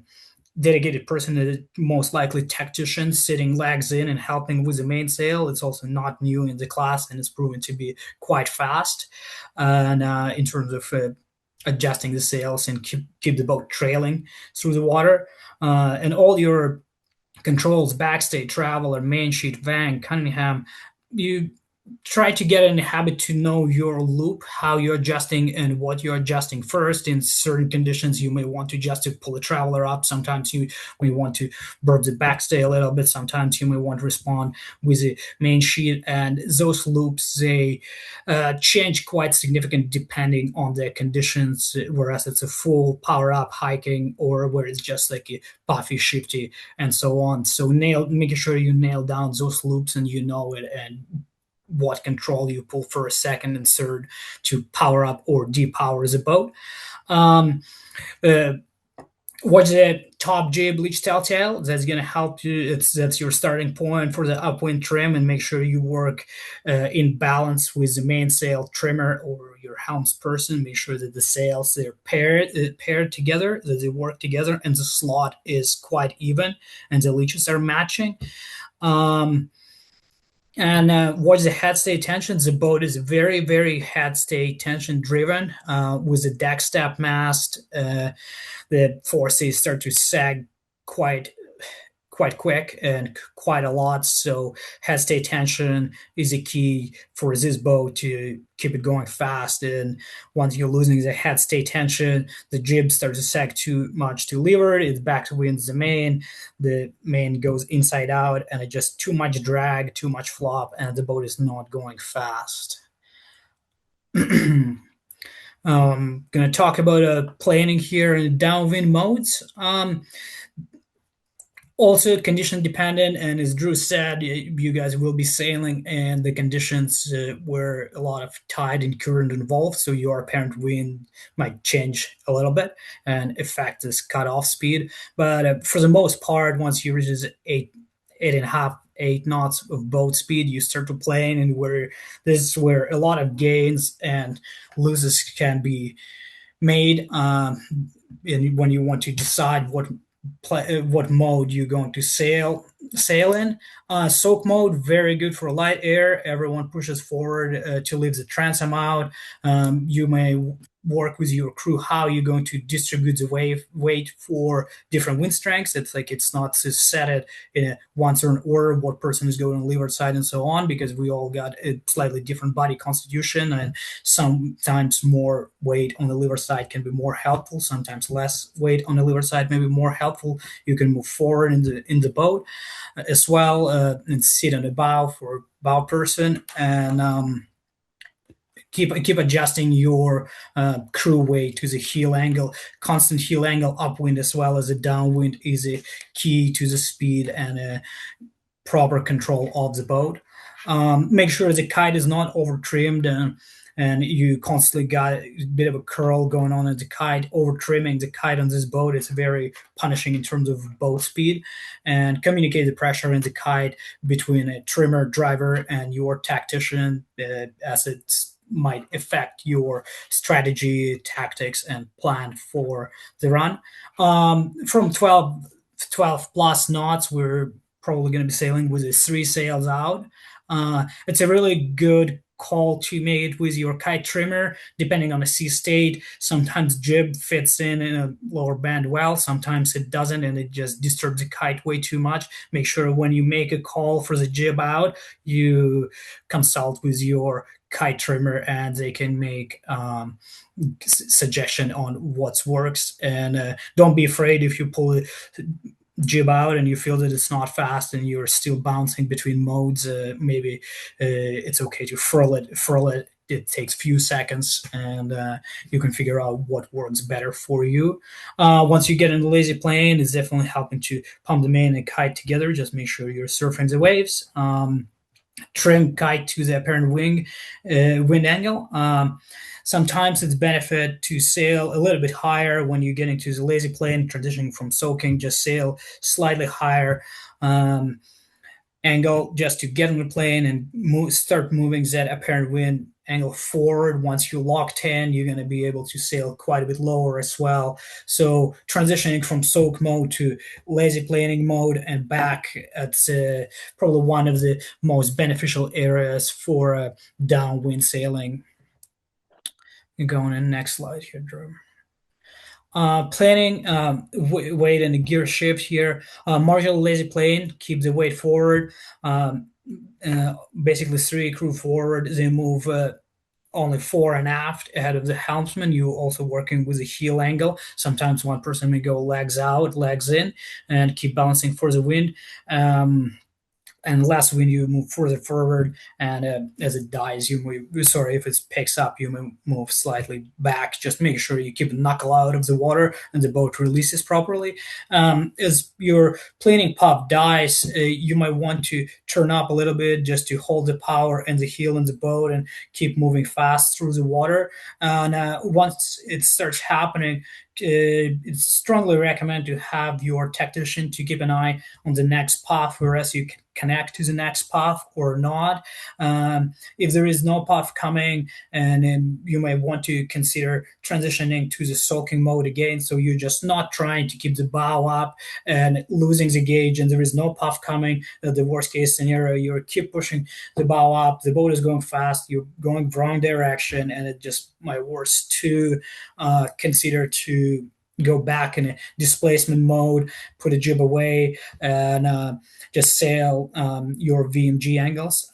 C: dedicated person that most likely tactician sitting legs in and helping with the mainsail. It's also not new in the class, and it's proven to be quite fast and in terms of adjusting the sails and keep the boat trailing through the water. And all your controls, backstay, traveler, main sheet, Vang, Cunningham, you try to get in the habit to know your loop, how you're adjusting and what you're adjusting first. In certain conditions, you may want to just to pull the traveler up. Sometimes you may want to burp the backstay a little bit. Sometimes you may want to respond with the main sheet. And those loops, they change quite significant depending on the conditions, whereas it's a full power up hiking or where it's just like a puffy, shifty, and so on. So making sure you nail down those loops and you know it, and what control you pull for a second and third to power up or depower the boat. What's the top jib leech telltale? That's going to help you. That's your starting point for the upwind trim, and make sure you work in balance with the mainsail trimmer or your helms person. Make sure that the sails they're paired together, that they work together, and the slot is quite even, and the leeches are matching. And what's the head stay tension? The boat is very, very head stay tension driven with the deck step mast. The forces start to sag quite quite quick and quite a lot. So head stay tension is a key for this boat to keep it going fast. And once you're losing the head stay tension, the jib starts to sag too much to leeward. It backwinds the main. The main goes inside out, and it just too much drag, too much flop, and the boat is not going fast. Going to talk about planning here in downwind modes. Also condition dependent, and as Drew said, you guys will be sailing and the conditions where a lot of tide and current involved, so your apparent wind might change a little bit and affect this cutoff speed. But for the most part, once you reach this 8 knots of boat speed, you start to plane, and where this is where a lot of gains and losses can be made. And when you want to decide what mode you're going to sail in. Soak mode, very good for light air. Everyone pushes forward to leave the transom out. You may work with your crew how you're going to distribute the weight for different wind strengths. It's not to set it in a one certain order, what person is going on the leeward side and so on, because we all got a slightly different body constitution, and sometimes more weight on the leeward side can be more helpful, sometimes less weight on the leeward side may be more helpful. You can move forward in the boat as well, and sit on the bow for bow person, and keep adjusting your crew weight to the heel angle. Constant heel angle upwind as well as a downwind is a key to the speed and a proper control of the boat. Make sure the kite is not over trimmed, and you constantly got a bit of a curl going on at the kite. Over trimming the kite on this boat is very punishing in terms of boat speed. And communicate the pressure in the kite between a trimmer, driver, and your tactician, as it's might affect your strategy, tactics, and plan for the run. From 12 plus knots, we're probably going to be sailing with the 3 sails out. It's a really good call to make with your kite trimmer, depending on the sea state. Sometimes jib fits in a lower band well, sometimes it doesn't, and it just disturbs the kite way too much. Make sure when you make a call for the jib out, you consult with your kite trimmer, and they can make suggestion on what works. And don't be afraid if you pull it jib out and you feel that it's not fast and you're still bouncing between modes. Maybe it's okay to furl it. It takes a few seconds, and you can figure out what works better for you. Once you get in the lazy plane, it's definitely helping to pump the main and kite together. Just make sure you're surfing the waves. Trim kite to the apparent wind angle. Sometimes it's benefit to sail a little bit higher when you get into the lazy plane, transitioning from soaking. Just sail slightly higher angle just to get on the plane and start moving that apparent wind angle forward. Once you're locked in, you're going to be able to sail quite a bit lower as well. So transitioning from soak mode to lazy planing mode and back, it's probably one of the most beneficial areas for downwind sailing. You go on the next slide here, Drew. Planning weight and the gear shift here. Marginal lazy plane, keep the weight forward. Basically 3 crew forward. They move only 4 and aft ahead of the helmsman. You also working with a heel angle. Sometimes one person may go legs out, legs in, and keep balancing for the wind. And last wind, you move further forward, and as it dies, if it picks up, you move slightly back. Just make sure you keep a knuckle out of the water and the boat releases properly. As your planing puff dies, you might want to turn up a little bit just to hold the power and the heel in the boat and keep moving fast through the water. And once it starts happening, it's strongly recommend to have your tactician to keep an eye on the next puff, whereas you can connect to the next puff or not. If there is no puff coming, and you may want to consider transitioning to the soaking mode again. So you're just not trying to keep the bow up and losing the gauge, and there is no puff coming. The worst case scenario, you keep pushing the bow up, the boat is going fast, you're going wrong direction, and it just might worse to consider to go back in a displacement mode, put a jib away, and just sail your VMG angles.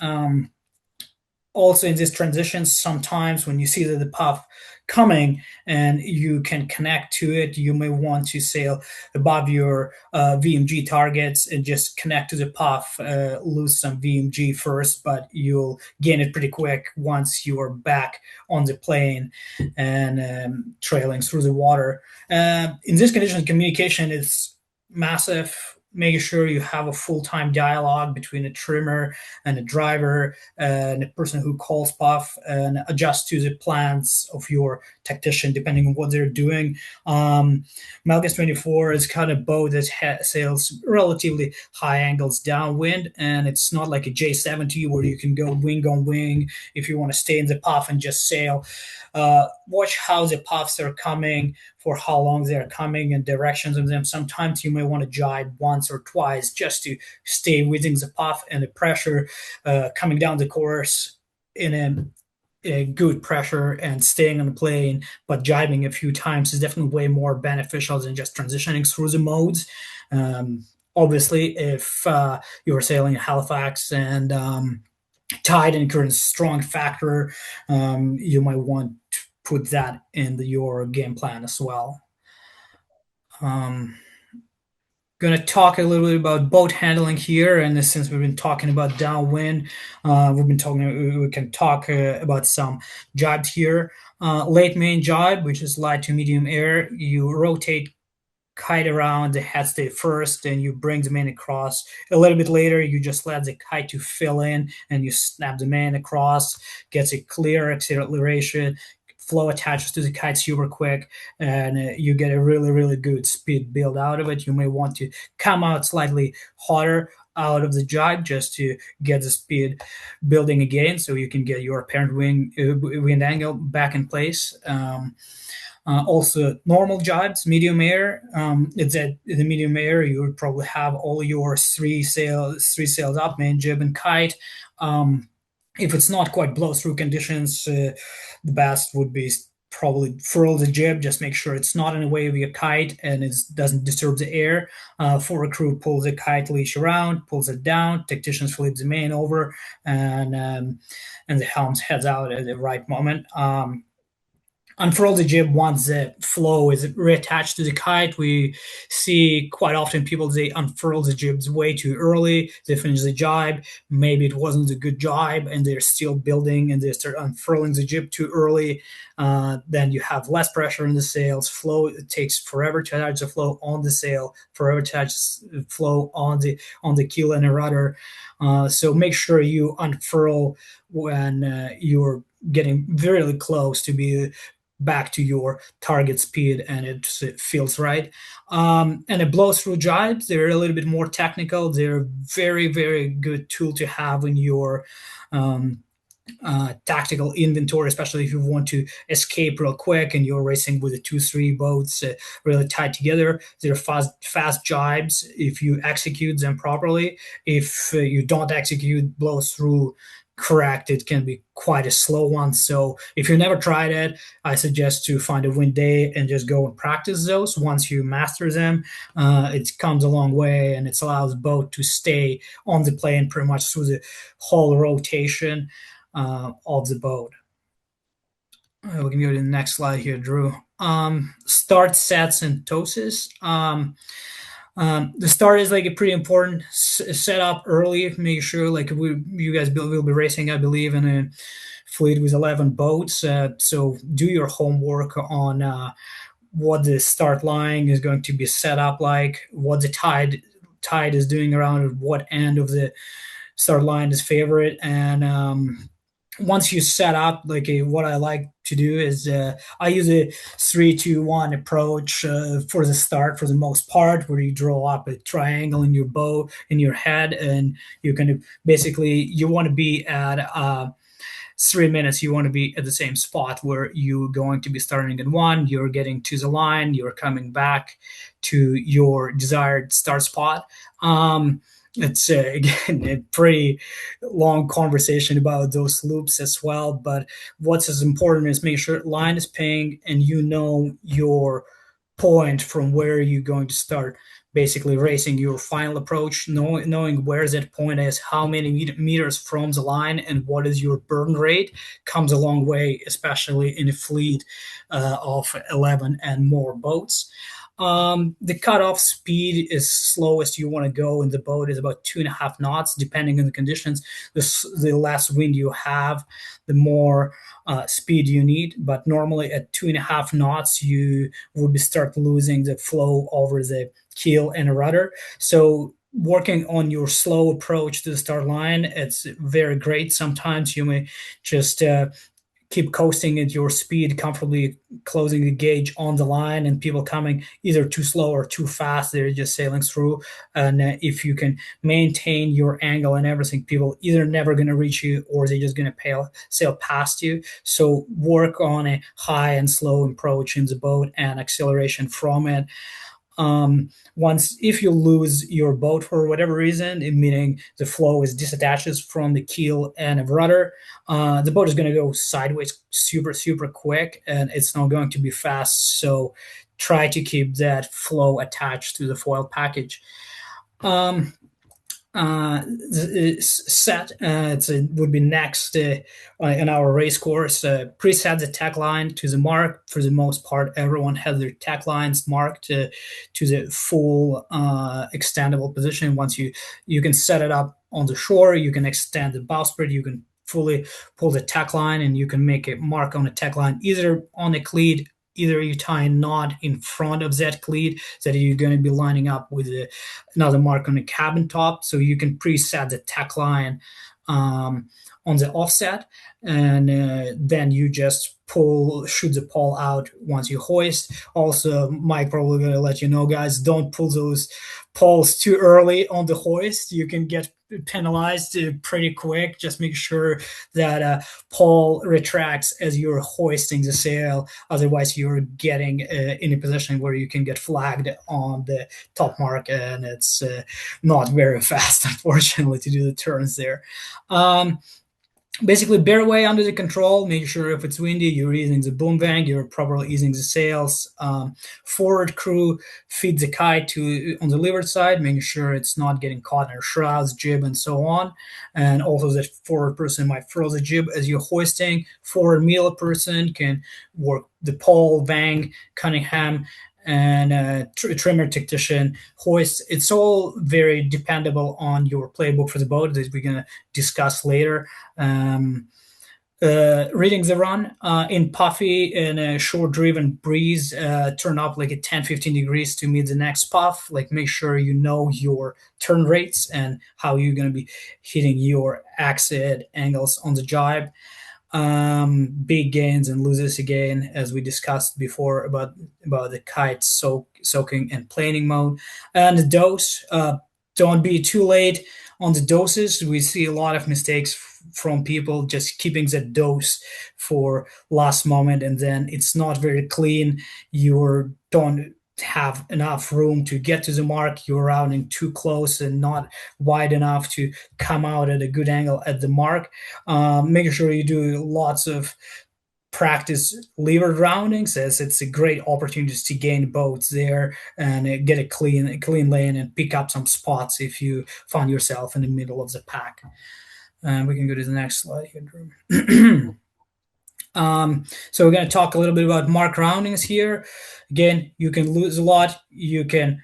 C: Also in this transition, sometimes when you see that the puff coming and you can connect to it, you may want to sail above your VMG targets and just connect to the puff, lose some VMG first, but you'll gain it pretty quick once you are back on the plane and trailing through the water. In this condition, communication is massive. Making sure you have a full-time dialogue between a trimmer and a driver and a person who calls puff, and adjust to the plans of your tactician depending on what they're doing. Melges 24 is kind of boat that sails relatively high angles downwind, and it's not like a J70 where you can go wing on wing if you want to stay in the puff and just sail. Watch how the puffs are coming, for how long they're coming, and directions of them. Sometimes you may want to jibe once or twice just to stay within the puff and the pressure coming down the course in a good pressure and staying on the plane, but jibing a few times is definitely way more beneficial than just transitioning through the modes. Obviously, if you're sailing Halifax and tide and current strong factor, you might want to put that in your game plan as well. Going to talk a little bit about boat handling here, and since we've been talking about downwind, we can talk about some jibes here. Late main jibe, which is light to medium air, you rotate kite around the headstay first, and you bring the main across. A little bit later, you just let the kite to fill in, and you snap the main across, gets a clear acceleration, flow attaches to the kite super quick, and you get a really, really good speed build out of it. You may want to come out slightly hotter out of the jibe just to get the speed building again, so you can get your apparent wind angle back in place. Also, normal jibes, medium air. It's at the medium air, you would probably have all your three sails up, main jib and kite. If it's not quite blow-through conditions, the best would be probably furl the jib. Just make sure it's not in the way of your kite and it doesn't disturb the air. For a crew, pull the kite leash around, pulls it down. Tacticians flip the main over, and the helm heads out at the right moment. Unfurl the jib once the flow is reattached to the kite. We see quite often people, they unfurl the jibs way too early. They finish the jibe. Maybe it wasn't a good jibe and they're still building and they start unfurling the jib too early. Then you have less pressure in the sails. Flow, it takes forever to attach the flow on the sail, forever to attach flow on the keel and the rudder. So make sure you unfurl when you're getting very close to be back to your target speed and it feels right. And the blow-through jibes, they're a little bit more technical. They're very, very good tool to have in your tactical inventory, especially if you want to escape real quick and you're racing with the 2-3 boats really tied together. They're fast jibes if you execute them properly. If you don't execute blow-through correct, it can be quite a slow one. So if you never tried it, I suggest to find a wind day and just go and practice those. Once you master them, it comes a long way, and it allows boat to stay on the plane pretty much through the whole rotation of the boat. We can go to the next slide here, Drew. Start, sets, and Douses. The start is like a pretty important setup early. Make sure like you guys will be racing, I believe, in a fleet with 11 boats. So do your homework on what the start line is going to be set up like, what the tide is doing around what end of the start line is favorite, and once you set up, like what I like to do is I use a 3-2-1 approach for the start for the most part, where you draw up a triangle in your bow in your head, and you can basically, you want to be at 3 minutes, you want to be at the same spot where you're going to be starting at 1, you're getting to the line, you're coming back to your desired start spot. It's again a pretty long conversation about those loops as well, but what's as important is make sure line is paying and you know your point from where you're going to start basically racing your final approach, knowing where that point is, how many meters from the line, and what is your burn rate comes a long way, especially in a fleet of 11 and more boats. The cutoff speed is slowest you want to go in the boat is about 2.5 knots, depending on the conditions. The less wind you have, the more speed you need. But normally at 2.5 knots, you would start losing the flow over the keel and rudder. So working on your slow approach to the start line, it's very great. Sometimes you may just keep coasting at your speed, comfortably closing the gauge on the line, and people coming either too slow or too fast, they're just sailing through. And if you can maintain your angle and everything, people either never going to reach you or they're just going to sail past you. So work on a high and slow approach in the boat and acceleration from it. If you lose your boat for whatever reason, meaning the flow is disattaches from the keel and a rudder, the boat is going to go sideways super, super quick, and it's not going to be fast. So try to keep that flow attached to the foil package. Set it would be next in our race course. Preset the tack line to the mark. For the most part, everyone has their tack lines marked to the full extendable position. Once you can set it up on the shore, you can extend the bowsprit, you can fully pull the tack line, and you can make a mark on the tack line either on the cleat. Either you tie a knot in front of that cleat that you're going to be lining up with another mark on the cabin top. So you can preset the tack line on the offset, and then you just shoot the pole out once you hoist. Also, Mike probably going to let you know, guys, don't pull those poles too early on the hoist. You can get penalized pretty quick. Just make sure that pole retracts as you're hoisting the sail. Otherwise, you're getting in a position where you can get flagged on the top mark, and it's not very fast, unfortunately, to do the turns there. Basically, bear way under the control. Make sure if it's windy, you're using the boom bank, you're properly using the sails. Forward crew, feed the kite on the leeward side, making sure it's not getting caught in our shrouds, jib, and so on. And also that forward person might throw the jib as you're hoisting. Forward middle person can work the pole, vang, Cunningham, and trimmer tactician hoist. It's all very dependable on your playbook for the boat that we're going to discuss later. Reading the run in puffy in a short driven breeze, turn up like at 10-15 degrees to meet the next puff. Like make sure you know your turn rates and how you're going to be hitting your exit angles on the jibe. Big gains and loses again, as we discussed before about the kite soaking and planing mode. And the dose, don't be too late on the doses. We see a lot of mistakes from people just keeping the dose for last moment, and then it's not very clean. You don't have enough room to get to the mark. You're rounding too close and not wide enough to come out at a good angle at the mark. Making sure you do lots of practice leeward roundings, as it's a great opportunity to gain boats there and get a clean lane and pick up some spots if you find yourself in the middle of the pack. And we can go to the next slide here, Drew. So we're going to talk a little bit about mark roundings here. Again, you can lose a lot. You can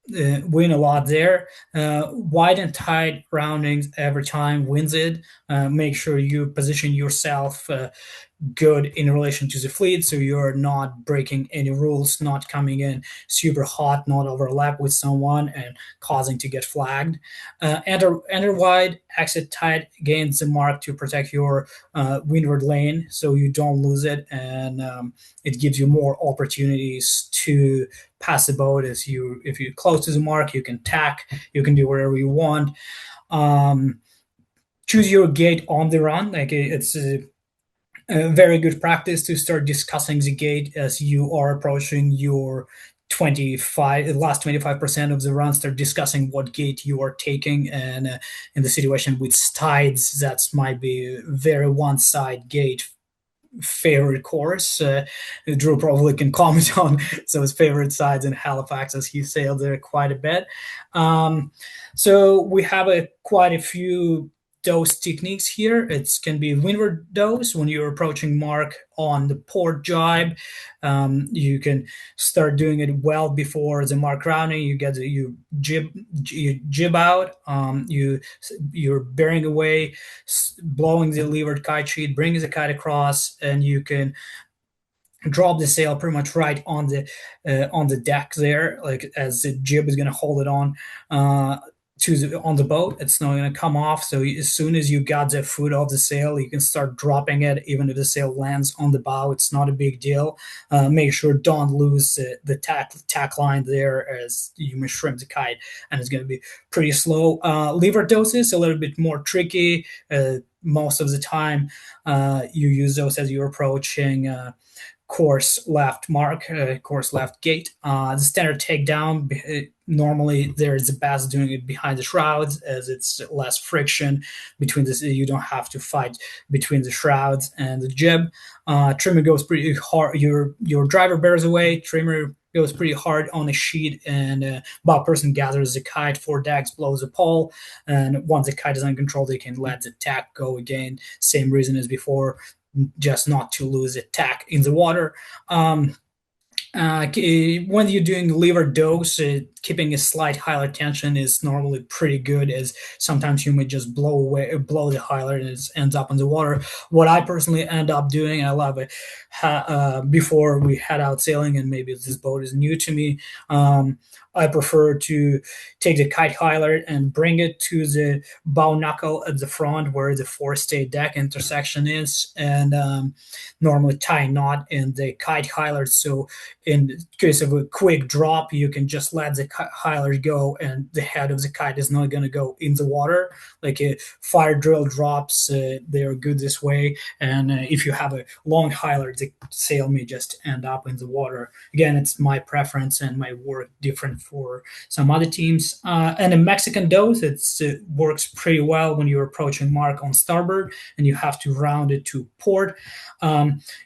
C: win a lot there. Wide and tight roundings every time wins it. Make sure you position yourself good in relation to the fleet, so you're not breaking any rules, not coming in super hot, not overlap with someone and causing to get flagged. Enter wide, exit tight, gains the mark to protect your windward lane so you don't lose it, and it gives you more opportunities to pass the boat. If you're close to the mark, you can tack, you can do whatever you want. Choose your gate on the run. Like it's a very good practice to start discussing the gate as you are approaching your the last 25% of the run. Start discussing what gate you are taking, and in the situation with tides, that might be very one side gate favorite course. Drew probably can comment on some of his favorite sides in Halifax, as he sailed there quite a bit. So we have quite a few dose techniques here. It can be windward dose when you're approaching mark on the port jibe. You can start doing it well before the mark rounding. You jib out. You're bearing away, blowing the leeward kite sheet, bringing the kite across, and you can drop the sail pretty much right on the deck there, like as the jib is going to hold it on on the boat. It's not going to come off. So as soon as you got the foot off the sail, you can start dropping it. Even if the sail lands on the bow, it's not a big deal. Make sure don't lose the tack line there, as you may shrimp the kite, and it's going to be pretty slow. Leeward doses a little bit more tricky. Most of the time, you use those as you're approaching course left mark, course left gate. The standard takedown, normally there's the best doing it behind the shrouds, as it's less friction between this. You don't have to fight between the shrouds and the jib. Trimmer goes pretty hard. Your driver bears away. Trimmer goes pretty hard on the sheet, and bow person gathers the kite. Four decks blows a pole, and once the kite is uncontrolled, they can let the tack go again. Same reason as before, just not to lose a tack in the water. When you're doing leeward dose, keeping a slight hylar tension is normally pretty good, as sometimes you may just blow the hylar and it ends up in the water. What I personally end up doing, I love it, before we head out sailing, and maybe this boat is new to me, I prefer to take the kite hylar and bring it to the bow knuckle at the front where the forestay deck intersection is, and normally tie a knot in the kite hylar. So in case of a quick drop, you can just let the hylar go, and the head of the kite is not going to go in the water. Like a fire drill drops, they are good this way. And if you have a long hylar, the sail may just end up in the water. Again, it's my preference and my work different for some other teams. And a Mexican dose, it works pretty well when you're approaching mark on starboard and you have to round it to port.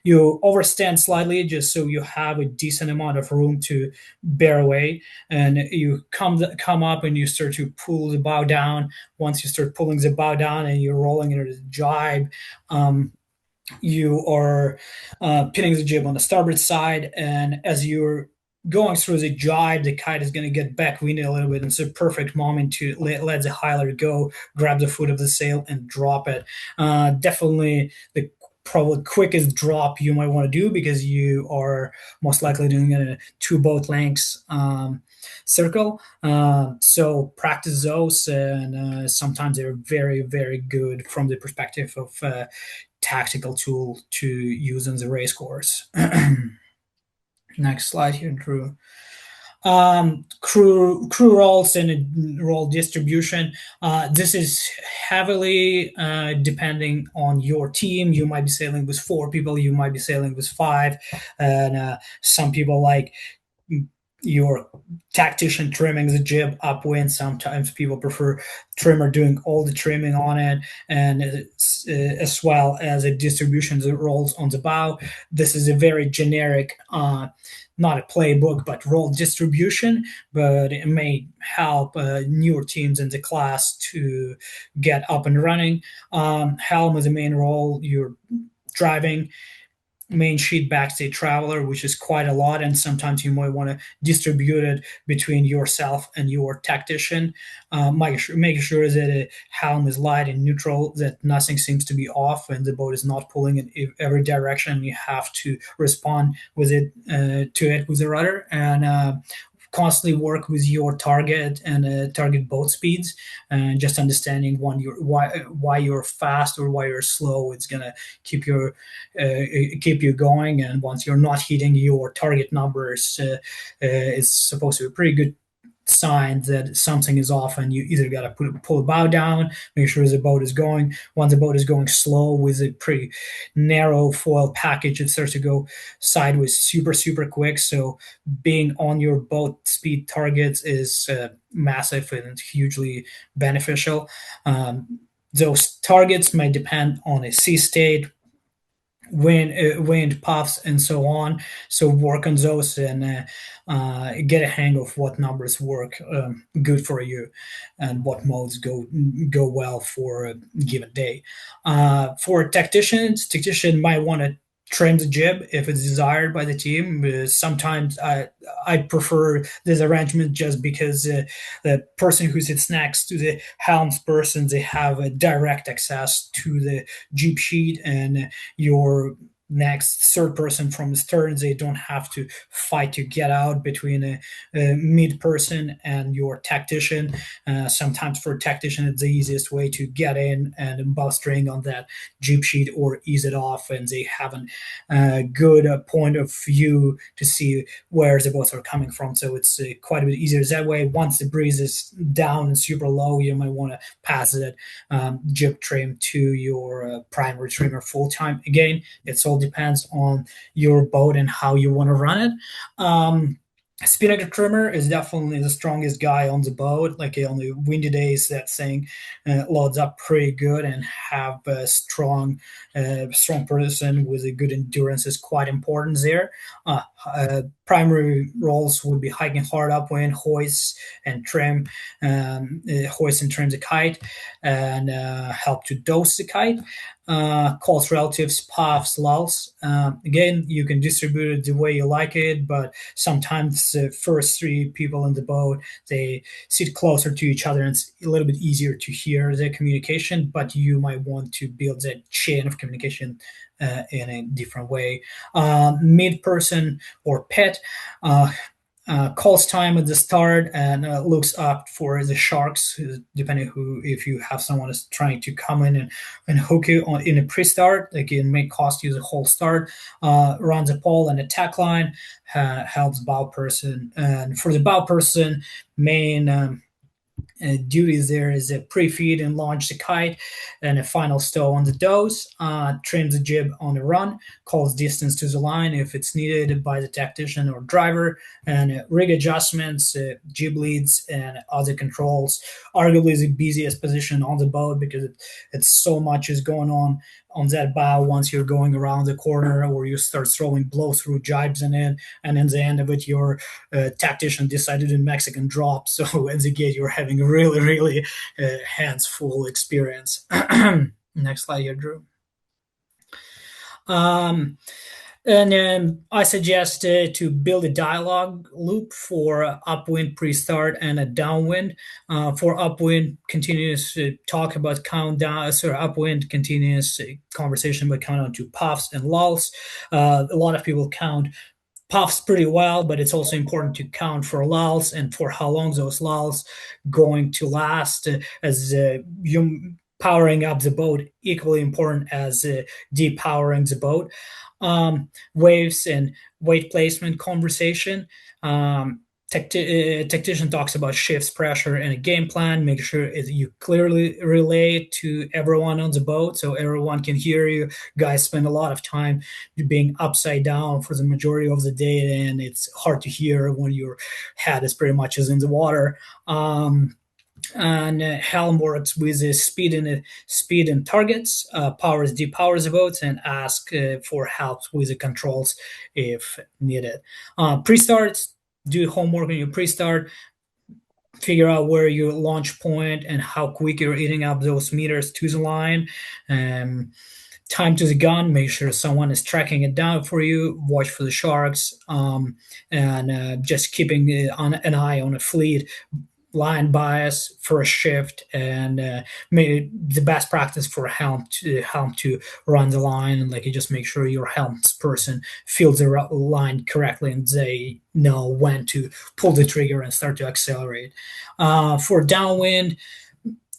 C: You overstand slightly just so you have a decent amount of room to bear away, and you come up and you start to pull the bow down. Once you start pulling the bow down and you're rolling into the jibe, you are pinning the jib on the starboard side, and as you're going through the jibe, the kite is going to get backwinded a little bit, and it's a perfect moment to let the hylar go, grab the foot of the sail, and drop it. Definitely the probably quickest drop you might want to do, because you are most likely doing it in a 2 boat lengths circle. So practice those, and sometimes they're very, very good from the perspective of tactical tool to use in the race course. Next slide here, Drew. Crew roles and role distribution. This is heavily depending on your team. You might be sailing with 4 people, you might be sailing with 5, and some people like your tactician trimming the jib upwind. Sometimes people prefer trimmer doing all the trimming on it, and as well as a distribution that rolls on the bow. This is a very generic, not a playbook, but role distribution, but it may help newer teams in the class to get up and running. Helm is the main role. You're driving. Main sheet backstage traveler, which is quite a lot, and sometimes you might want to distribute it between yourself and your tactician. Making sure that a helm is light and neutral, that nothing seems to be off, and the boat is not pulling in every direction. You have to respond with it to it with the rudder, and constantly work with your target and target boat speeds, and just understanding why you're fast or why you're slow. It's gonna keep you going, and once you're not hitting your target numbers, it's supposed to be a pretty good sign that something is off, and you either got to pull the bow down, make sure the boat is going. Once the boat is going slow with a pretty narrow foil package, it starts to go sideways super quick. So being on your boat speed targets is massive and hugely beneficial. Those targets may depend on a sea state, wind puffs and so on. So work on those and get a hang of what numbers work good for you and what modes go well for a given day. For tactician might want to trim the jib if it's desired by the team. Sometimes I prefer this arrangement just because the person who sits next to the helms person, they have a direct access to the jib sheet, and your next third person from the stern, they don't have to fight to get out between a mid person and your tactician. Sometimes for a tactician, it's the easiest way to get in and bowstring on that jib sheet or ease it off, and they have a good point of view to see where the boats are coming from. So it's quite a bit easier that way. Once the breeze is down and super low, you might want to pass that jib trim to your primary trimmer full time. Again, it's all depends on your boat and how you want to run it. Spinnaker trimmer is definitely the strongest guy on the boat. Like on the windy days, that thing loads up pretty good, and have a strong person with a good endurance is quite important there. Primary roles would be hiking hard upwind, hoist and trim, hoist and trim the kite, and help to dose the kite. Calls relatives, puffs, lulls. Again, you can distribute it the way you like it, but sometimes the first three people in the boat, they sit closer to each other and it's a little bit easier to hear the communication, but you might want to build that chain of communication in a different way. Mid person or pet calls time at the start and looks up for the sharks, depending who, if you have someone is trying to come in and hook you on in a pre-start, like it may cost you the whole start. Runs a pole and a tack line, helps bow person. And for the bow person, main duties there is a pre-feed and launch the kite, and a final stow on the doze. Trims the jib on the run, calls distance to the line if it's needed by the tactician or driver, and rig adjustments, jib leads, and other controls. Arguably the busiest position on the boat because it's so much is going on that bow once you're going around the corner, or you start throwing blow through jibes and in the end of it, your tactician decided in Mexican drop. So at the gate, you're having a really hands full experience. Next slide here, Drew. And then I suggest to build a dialogue loop for upwind pre-start and a downwind. For upwind, continuous talk about countdown. So upwind, continuous conversation about countdown to puffs and lulls. A lot of people count puffs pretty well, but it's also important to count for lulls and for how long those lulls going to last, as you powering up the boat equally important as depowering the boat. Waves and weight placement conversation. Tactician talks about shifts, pressure, and a game plan. Make sure you clearly relay to everyone on the boat so everyone can hear you. Guys spend a lot of time being upside down for the majority of the day, and it's hard to hear when your head is pretty much is in the water. And helm works with speed and targets, powers depowers the boats, and ask for help with the controls if needed. Pre-starts, do homework on your pre-start, figure out where your launch point and how quick you're eating up those meters to the line. Time to the gun, make sure someone is tracking it down for you, watch for the sharks, and just keeping an eye on a fleet. Line bias for a shift, and the best practice for helm to run the line, and like you just make sure your helms person feels the line correctly and they know when to pull the trigger and start to accelerate. For downwind,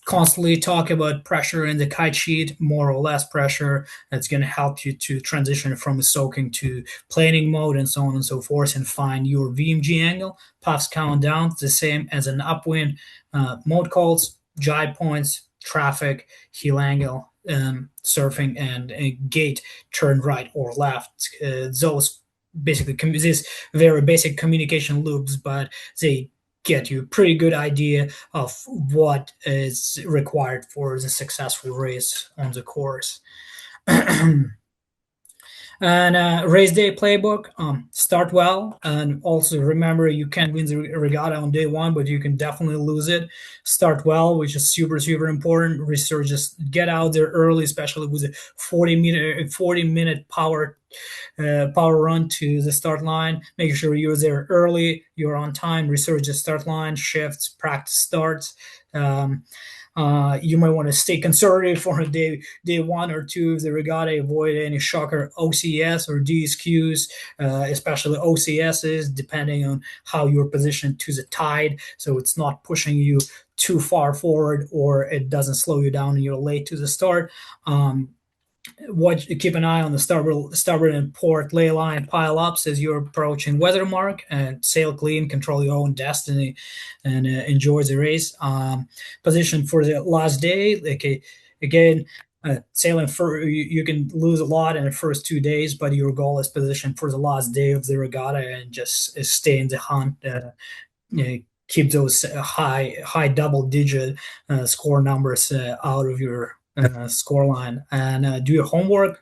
C: constantly talk about pressure in the kite sheet, more or less pressure. That's going to help you to transition from a soaking to planing mode and so on and so forth, and find your VMG angle. Puffs count down, the same as an upwind. Mode calls, jibe points, traffic, heel angle, surfing, and gate turn right or left. Those basically these very basic communication loops, but they get you a pretty good idea of what is required for the successful race on the course. And race day playbook, start well. And also remember, you can't win the regatta on day one, but you can definitely lose it. Start well, which is super, super important. Research, just get out there early, especially with a 40-minute power run to the start line. Make sure you're there early, you're on time, research the start line, shifts, practice starts. You might want to stay conservative for a day one or two of the regatta. Avoid any shocker OCS or DSQs, especially OCSs, depending on how you're positioned to the tide. So it's not pushing you too far forward, or it doesn't slow you down and you're late to the start. Keep an eye on the starboard and port ley line pile ups as you're approaching weather mark, and sail clean, control your own destiny, and enjoy the race. Position for the last day, again, sailing for you can lose a lot in the first 2 days, but your goal is position for the last day of the regatta and just stay in the hunt. Keep those high double digit score numbers out of your score line, and do your homework.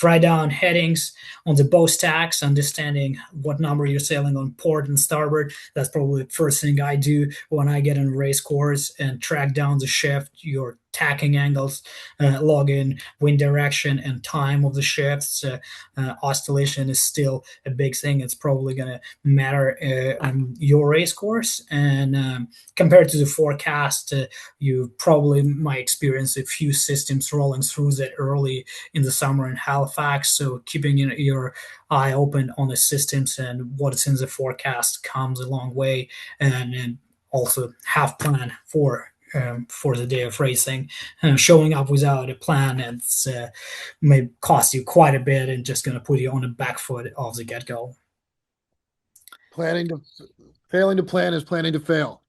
C: Write down headings on the bow stacks, understanding what number you're sailing on port and starboard. That's probably the first thing I do when I get in a race course, and track down the shift, your tacking angles, log in wind direction and time of the shifts. Oscillation is still a big thing. It's probably going to matter on your race course. And compared to the forecast, you probably might experience a few systems rolling through that early in the summer in Halifax. So keeping your eye open on the systems and what's in the forecast comes a long way. And also have plan for the day of racing. Showing up without a plan, it's may cost you quite a bit and just going to put you on the back foot off the get-go.
A: Failing to plan is planning to fail.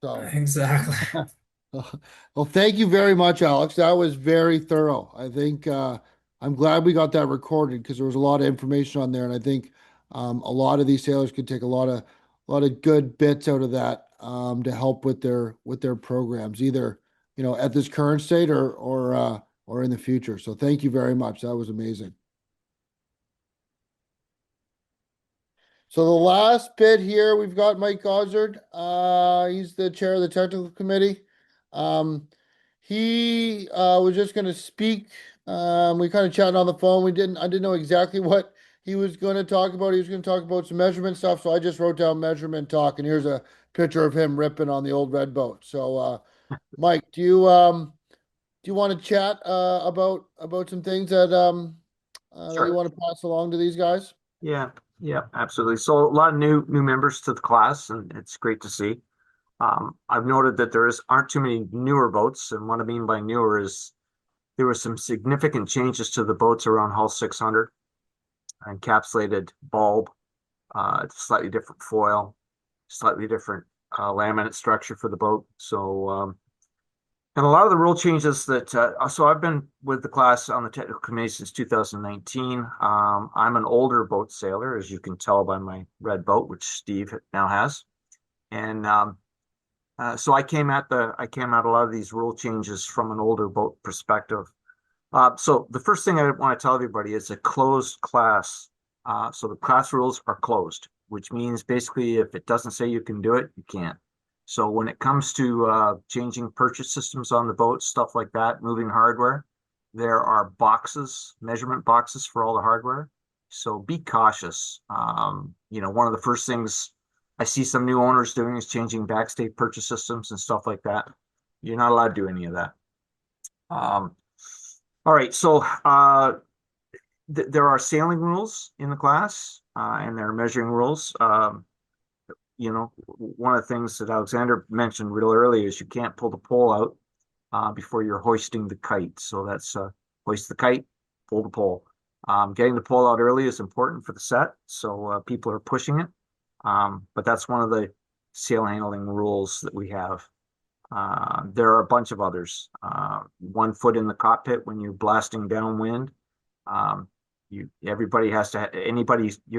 A: So
C: Exactly.
A: well, thank you very much, Alex. That was very thorough. I think I'm glad we got that recorded, because there was a lot of information on there, and I think a lot of these sailors could take a lot of good bits out of that to help with their programs, either at this current state or in the future. So thank you very much. That was amazing. So the last bit here, we've got Mike Gozzard. He's the chair of the technical committee. He was just going to speak. We kind of chatted on the phone. I didn't know exactly what he was going to talk about. He was going to talk about some measurement stuff. So I just wrote down measurement talk, and here's a picture of him ripping on the old red boat. So, Mike, do you want to chat about some things that that you want to pass along to these guys?
D: Yeah, absolutely. So a lot of new members to the class, and it's great to see. I've noted that aren't too many newer boats, and what I mean by newer is there were some significant changes to the boats around hull 600, encapsulated bulb, slightly different foil, slightly different laminate structure for the boat. So and a lot of the rule changes that, so I've been with the class on the technical committee since 2019. I'm an older boat sailor, as you can tell by my red boat, which Steve now has. And so I came at a lot of these rule changes from an older boat perspective. So the first thing I want to tell everybody is a closed class. So the class rules are closed, which means basically if it doesn't say you can do it, you can't. So when it comes to changing purchase systems on the boat, stuff like that, moving hardware, there are measurement boxes for all the hardware. So be cautious. One of the first things I see some new owners doing is changing backstay purchase systems and stuff like that. You're not allowed to do any of that. All right, so there are sailing rules in the class, and there are measuring rules. One of the things that Alexander mentioned real early is you can't pull the pole out before you're hoisting the kite. So that's hoist the kite, pull the pole. Getting the pole out early is important for the set, so people are pushing it. But that's one of the sail handling rules that we have. There are a bunch of others. 1 foot in the cockpit when you're blasting downwind. You're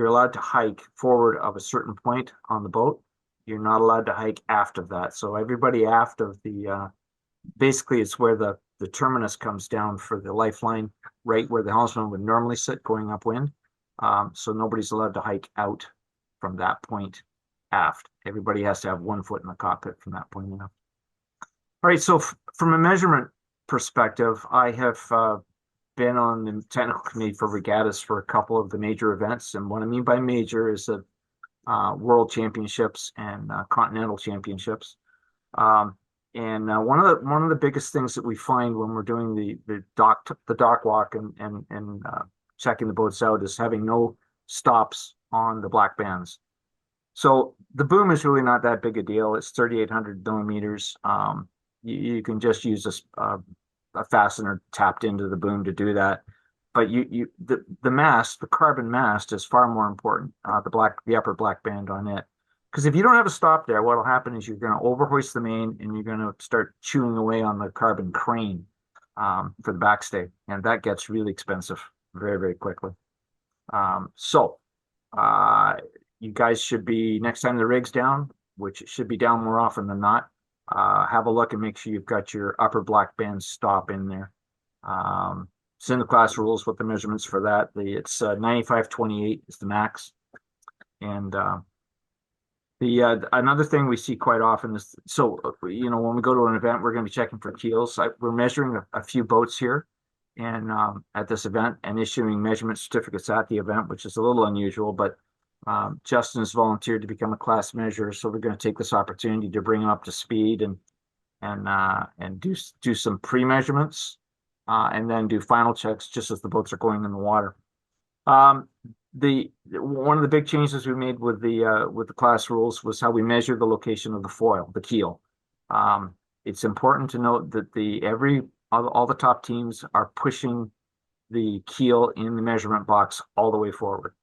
D: allowed to hike forward of a certain point on the boat. You're not allowed to hike aft of that. So everybody aft of basically it's where the the terminus comes down for the lifeline right where the helmsman would normally sit going upwind. So nobody's allowed to hike out from that point aft. Everybody has to have 1 foot in the cockpit from that point aft. All right, so from a measurement perspective, I have been on the technical committee for regattas for a couple of the major events. And what I mean by major is the world championships and continental championships. And one of the biggest things that we find when we're doing the dock walk and checking the boats out is having no stops on the black bands. So the boom is really not that big a deal. It's 3,800 millimeters. You can just use a fastener tapped into the boom to do that. But the mast, the carbon mast, is far more important. The upper black band on it. Because if you don't have a stop there, what will happen is you're going to overhoist the main and you're going to start chewing away on the carbon crane for the backstay. And that gets really expensive very, very quickly. You guys should be, next time the rig's down, which it should be down more often than not, have a look and make sure you've got your upper black band stop in there. It's in the class rules what the measurements for that. It's 95/28 is the max. And another thing we see quite often is, when we go to an event, we're going to be checking for keels. We're measuring a few boats here and at this event and issuing measurement certificates at the event, which is a little unusual, but Justin has volunteered to become a class measurer, so we're going to take this opportunity to bring him up to speed and do some pre-measurements and then do final checks just as the boats are going in the water. One of the big changes we made with the class rules was how we measure the location of the foil, the keel. It's important to note that all the top teams are pushing the keel in the measurement box all the way forward.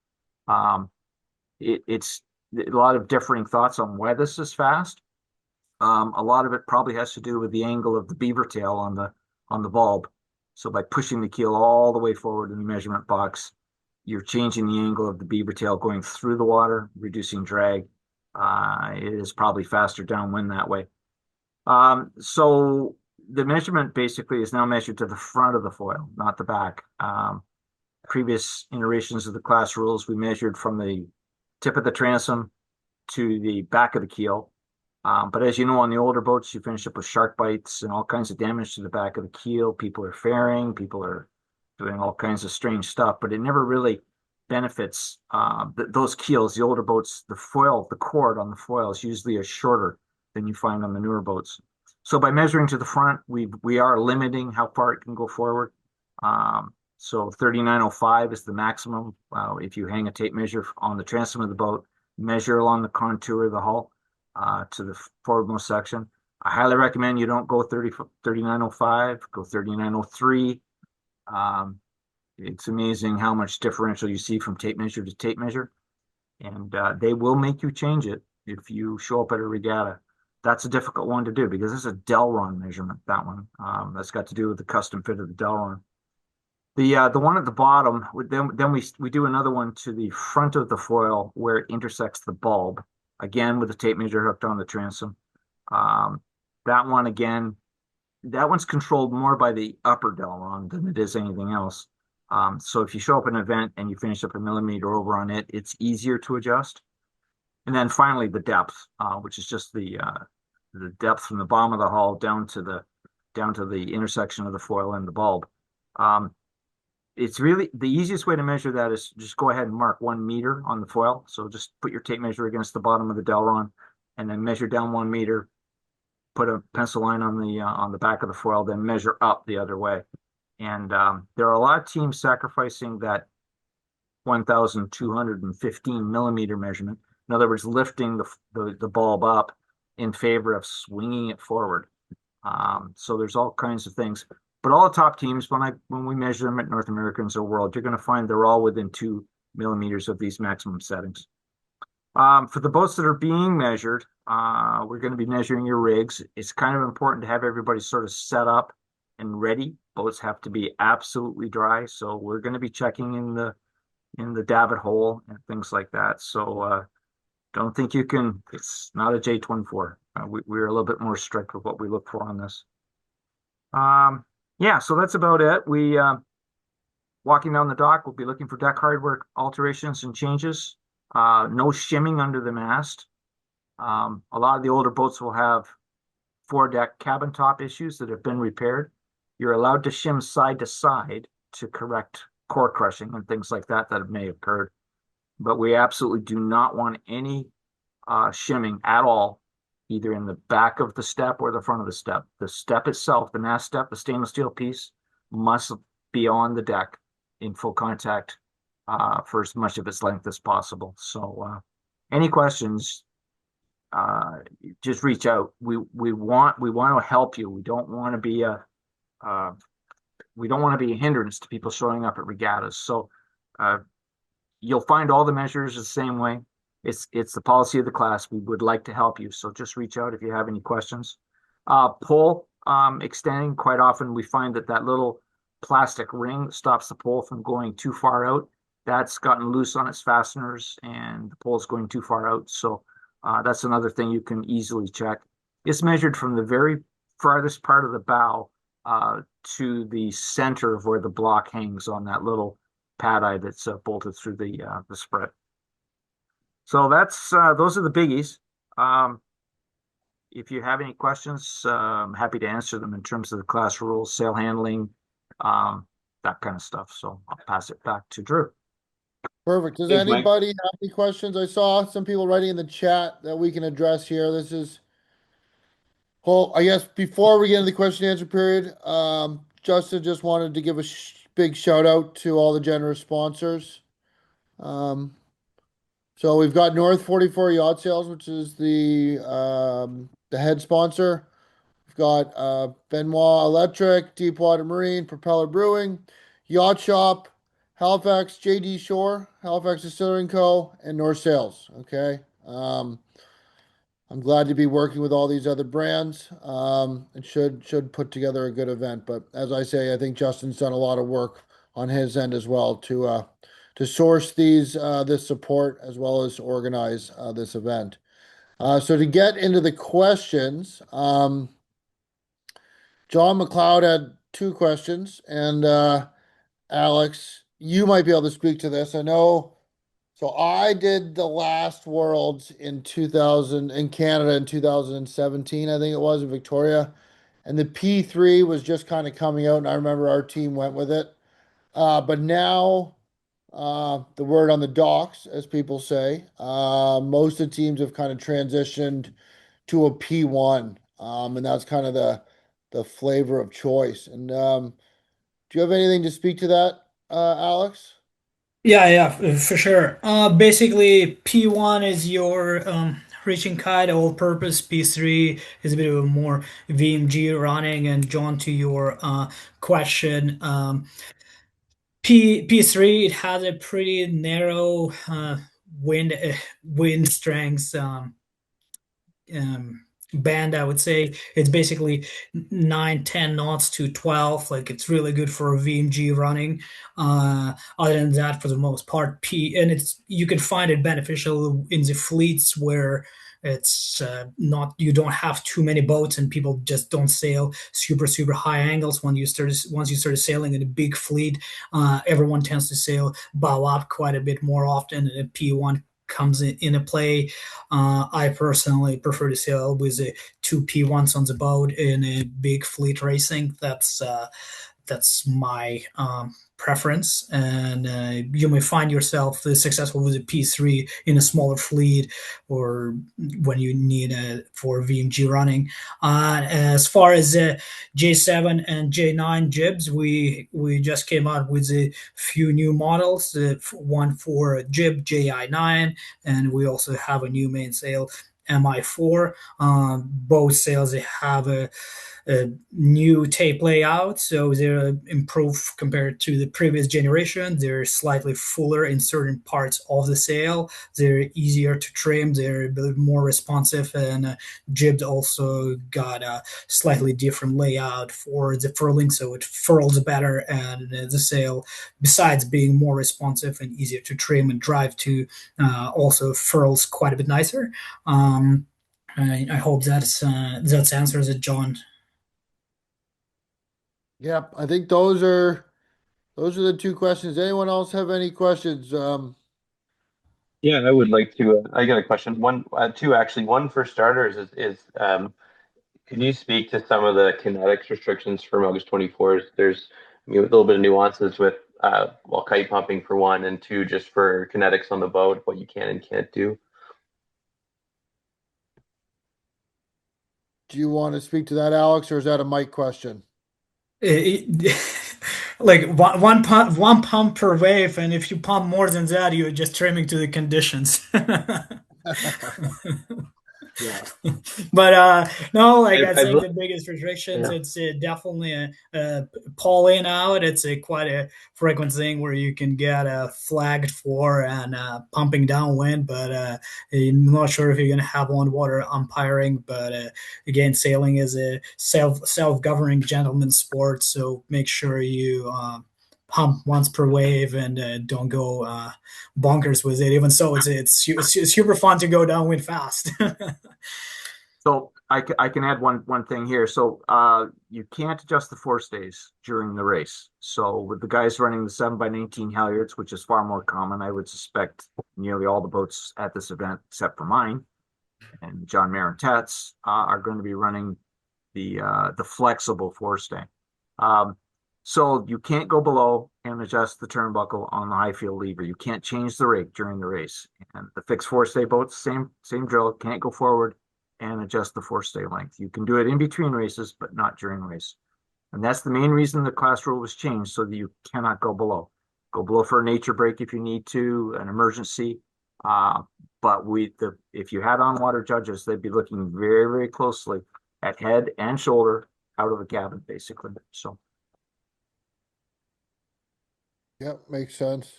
D: It's a lot of differing thoughts on why this is fast. A lot of it probably has to do with the angle of the beaver tail on the bulb. So by pushing the keel all the way forward in the measurement box, you're changing the angle of the beaver tail going through the water, reducing drag. It is probably faster downwind that way. So the measurement basically is now measured to the front of the foil, not the back. Previous iterations of the class rules, we measured from the tip of the transom to the back of the keel. But as you know, on the older boats, you finish up with shark bites and all kinds of damage to the back of the keel. People are fairing, people are doing all kinds of strange stuff, but it never really benefits those keels, the older boats. The foil, the cord on the foil is usually shorter than you find on the newer boats. So by measuring to the front, we are limiting how far it can go forward. So 3905 is the maximum. If you hang a tape measure on the transom of the boat, measure along the contour of the hull to the forwardmost section. I highly recommend you don't go 3905, go 3903. It's amazing how much differential you see from tape measure to tape measure. And they will make you change it if you show up at a regatta. That's a difficult one to do because it's a Delron measurement, that one. That's got to do with the custom fit of the Delron. The one at the bottom, then we do another one to the front of the foil where it intersects the bulb, again with the tape measure hooked on the transom. That one, again, that one's controlled more by the upper Delron than it is anything else. So if you show up at an event and you finish up a millimeter over on it, it's easier to adjust. And then finally the depth, which is just the depth from the bottom of the hull down to the intersection of the foil and the bulb. It's really the easiest way to measure that is just go ahead and mark 1 meter on the foil. So just put your tape measure against the bottom of the Delron and then measure down 1 meter, put a pencil line on the back of the foil, then measure up the other way. And there are a lot of teams sacrificing that 1,215 millimeter measurement. In other words, lifting the bulb up in favor of swinging it forward. So there's all kinds of things. But all the top teams, when we measure them at North Americans or World, you're going to find they're all within 2 millimeters of these maximum settings. For the boats that are being measured, we're going to be measuring your rigs. It's kind of important to have everybody sort of set up and ready. Boats have to be absolutely dry, so we're going to be checking in the davit hole and things like that. So don't think you can. It's not a J24. We're a little bit more strict with what we look for on this. Yeah, so that's about it. We walking down the dock, we'll be looking for deck hardware alterations and changes. No shimming under the mast. A lot of the older boats will have foredeck cabin top issues that have been repaired. You're allowed to shim side to side to correct core crushing and things like that that may have occurred. But we absolutely do not want any shimming at all, either in the back of the step or the front of the step. The step itself, the mast step, the stainless steel piece, must be on the deck in full contact for as much of its length as possible. So any questions, just reach out. We want to help you. We don't want to be a hindrance to people showing up at regattas. So you'll find all the measures the same way. It's the policy of the class. We would like to help you. So just reach out if you have any questions. Pole extending, quite often we find that little plastic ring stops the pole from going too far out. That's gotten loose on its fasteners and the pole is going too far out. So that's another thing you can easily check. It's measured from the very farthest part of the bow to the center of where the block hangs on that little pad eye that's bolted through the spread. So that's those are the biggies. If you have any questions, I'm happy to answer them in terms of the class rules, sail handling, that kind of stuff. So I'll pass it back to Drew.
A: Perfect. Does
B: Thanks, Mike.
A: anybody have any questions? I saw some people writing in the chat that we can address here. This is, well, I guess before we get into the question and answer period, Justin just wanted to give a big shout out to all the generous sponsors. So we've got North 44 Yacht Sales, which is the head sponsor. We've got Benoit Electric, Deepwater Marine, Propeller Brewing, Yacht Shop, Halifax JD Shore, Halifax Distillery Co., and North Sales. Okay. I'm glad to be working with all these other brands. It should put together a good event. But as I say, I think Justin's done a lot of work on his end as well to source this support as well as organize this event. So to get into the questions, John McLeod had two questions, and Alex, you might be able to speak to this. I know. So I did the last Worlds in Canada in 2017, I think it was, in Victoria, and the P3 was just kind of coming out, and I remember our team went with it. But now, the word on the docks, as people say, most of the teams have kind of transitioned to a P1, and that's kind of the flavor of choice. And do you have anything to speak to that, Alex?
C: Yeah, for sure. Basically, P1 is your reaching kite, all purpose. P3 is a bit of a more VMG running. And John, to your question, P3 it has a pretty narrow wind strength. Um, band, I would say. It's basically 9-10 knots to 12. Like it's really good for VMG running. Other than that, for the most part, and it's you can find it beneficial in the fleets where it's not you don't have too many boats and people just don't sail super high angles. Once you start sailing in a big fleet, everyone tends to sail bow up quite a bit more often, and a P1 comes in a play. I personally prefer to sail with two P1s on the boat in a big fleet racing. That's my preference, and you may find yourself successful with a P3 in a smaller fleet or when you need for VMG running. As far as J7 and J9 jibs, we just came out with a few new models, one for jib JI9, and we also have a new mainsail MI4. Both sails have a new tape layout, so they're improved compared to the previous generation. They're slightly fuller in certain parts of the sail. They're easier to trim. They're a bit more responsive, and Jibs also got a slightly different layout for the furling, so it furls better, and the sail, besides being more responsive and easier to trim and drive to, also furls quite a bit nicer. I hope that answers it, John.
A: Yep, I think those are the two questions. Anyone else have any questions?
B: Yeah, I would like to. I got a question. One, two actually. One for starters is can you speak to some of the kinetics restrictions for Melges 24s? There's a little bit of nuances with well, kite pumping for one, and two, just for kinetics on the boat, what you can and can't do.
A: Do you want to speak to that, Alex, or is that a Mike question?
C: Like one pump per wave, and if you pump more than that, you're just trimming to the conditions.
D: Yeah.
C: But no, like I
B: I've
C: think the biggest restrictions,
B: yeah.
C: it's definitely pulling out. It's a quite a frequent thing where you can get flagged for and pumping downwind, but I'm not sure if you're going to have on water umpiring. But again, sailing is a self governing gentleman's sport, so make sure you pump once per wave and don't go bonkers with it. Even so, it's super fun to go downwind fast.
D: So I can add one thing here. So you can't adjust the forestays during the race. So with the guys running the 7x19 halyards, which is far more common, I would suspect nearly all the boats at this event, except for mine and John Marentet's, are going to be running the flexible forestay. So you can't go below and adjust the turnbuckle on the high field lever. You can't change the rake during the race. And the fixed forestay boats, same drill, can't go forward and adjust the forestay length. You can do it in between races, but not during race. And that's the main reason the class rule was changed, so that you cannot go below. Go below for a nature break if you need to, an emergency. But if you had on water judges, they'd be looking very, very closely at head and shoulder out of the cabin, basically. So
A: Yep, makes sense.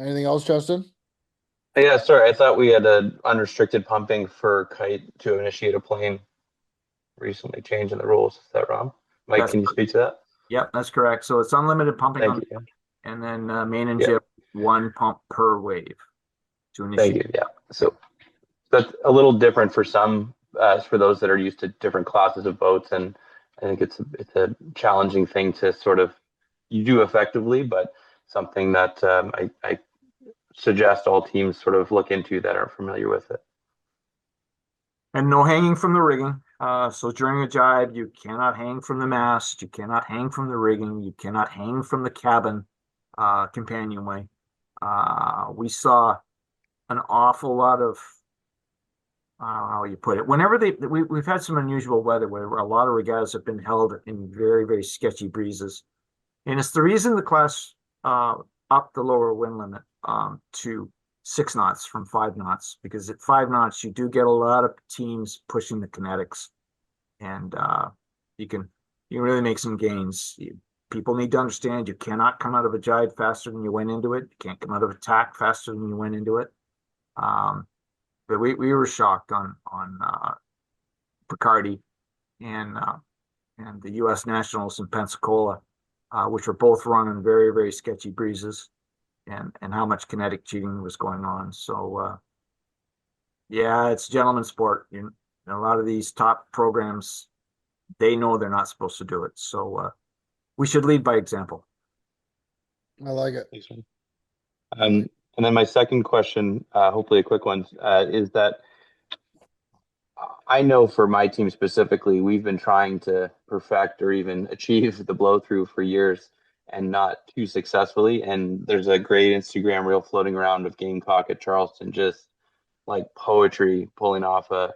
A: Anything else, Justin?
B: Yeah, sorry. I thought we had a unrestricted pumping for kite to initiate a plane recently changed in the rules. Is that wrong? Mike,
D: that's
B: can you speak to that?
D: yep, that's correct. So it's unlimited pumping
B: Thank
D: on,
B: you.
D: and then main and
B: Yeah,
D: jib, one pump per wave to
B: thank
D: initiate.
B: you. Yeah. So that's a little different for some, for those that are used to different classes of boats, and I think it's a challenging thing to sort of you do effectively, but something that I suggest all teams sort of look into that are familiar with it.
D: And no hanging from the rigging. So during a jibe, you cannot hang from the mast, you cannot hang from the rigging, you cannot hang from the cabin companionway. We saw an awful lot of how you put it. Whenever we've had some unusual weather where a lot of regattas have been held in very, very sketchy breezes. And it's the reason the class upped the lower wind limit to 6 knots from 5 knots, because at 5 knots, you do get a lot of teams pushing the kinetics, and you can really make some gains. People need to understand you cannot come out of a jibe faster than you went into it. You can't come out of a tack faster than you went into it. But we were shocked on Picardy and the U.S. Nationals in Pensacola, which were both running very, very sketchy breezes, and how much kinetic cheating was going on. So yeah, it's a gentleman's sport. A lot of these top programs, they know they're not supposed to do it. So we should lead by example.
A: I like it.
B: Thanks, man. And then my second question, hopefully a quick one, is that I know for my team specifically, we've been trying to perfect or even achieve the blow through for years and not too successfully. And there's a great Instagram reel floating around of Gamecock at Charleston, just like poetry, pulling off a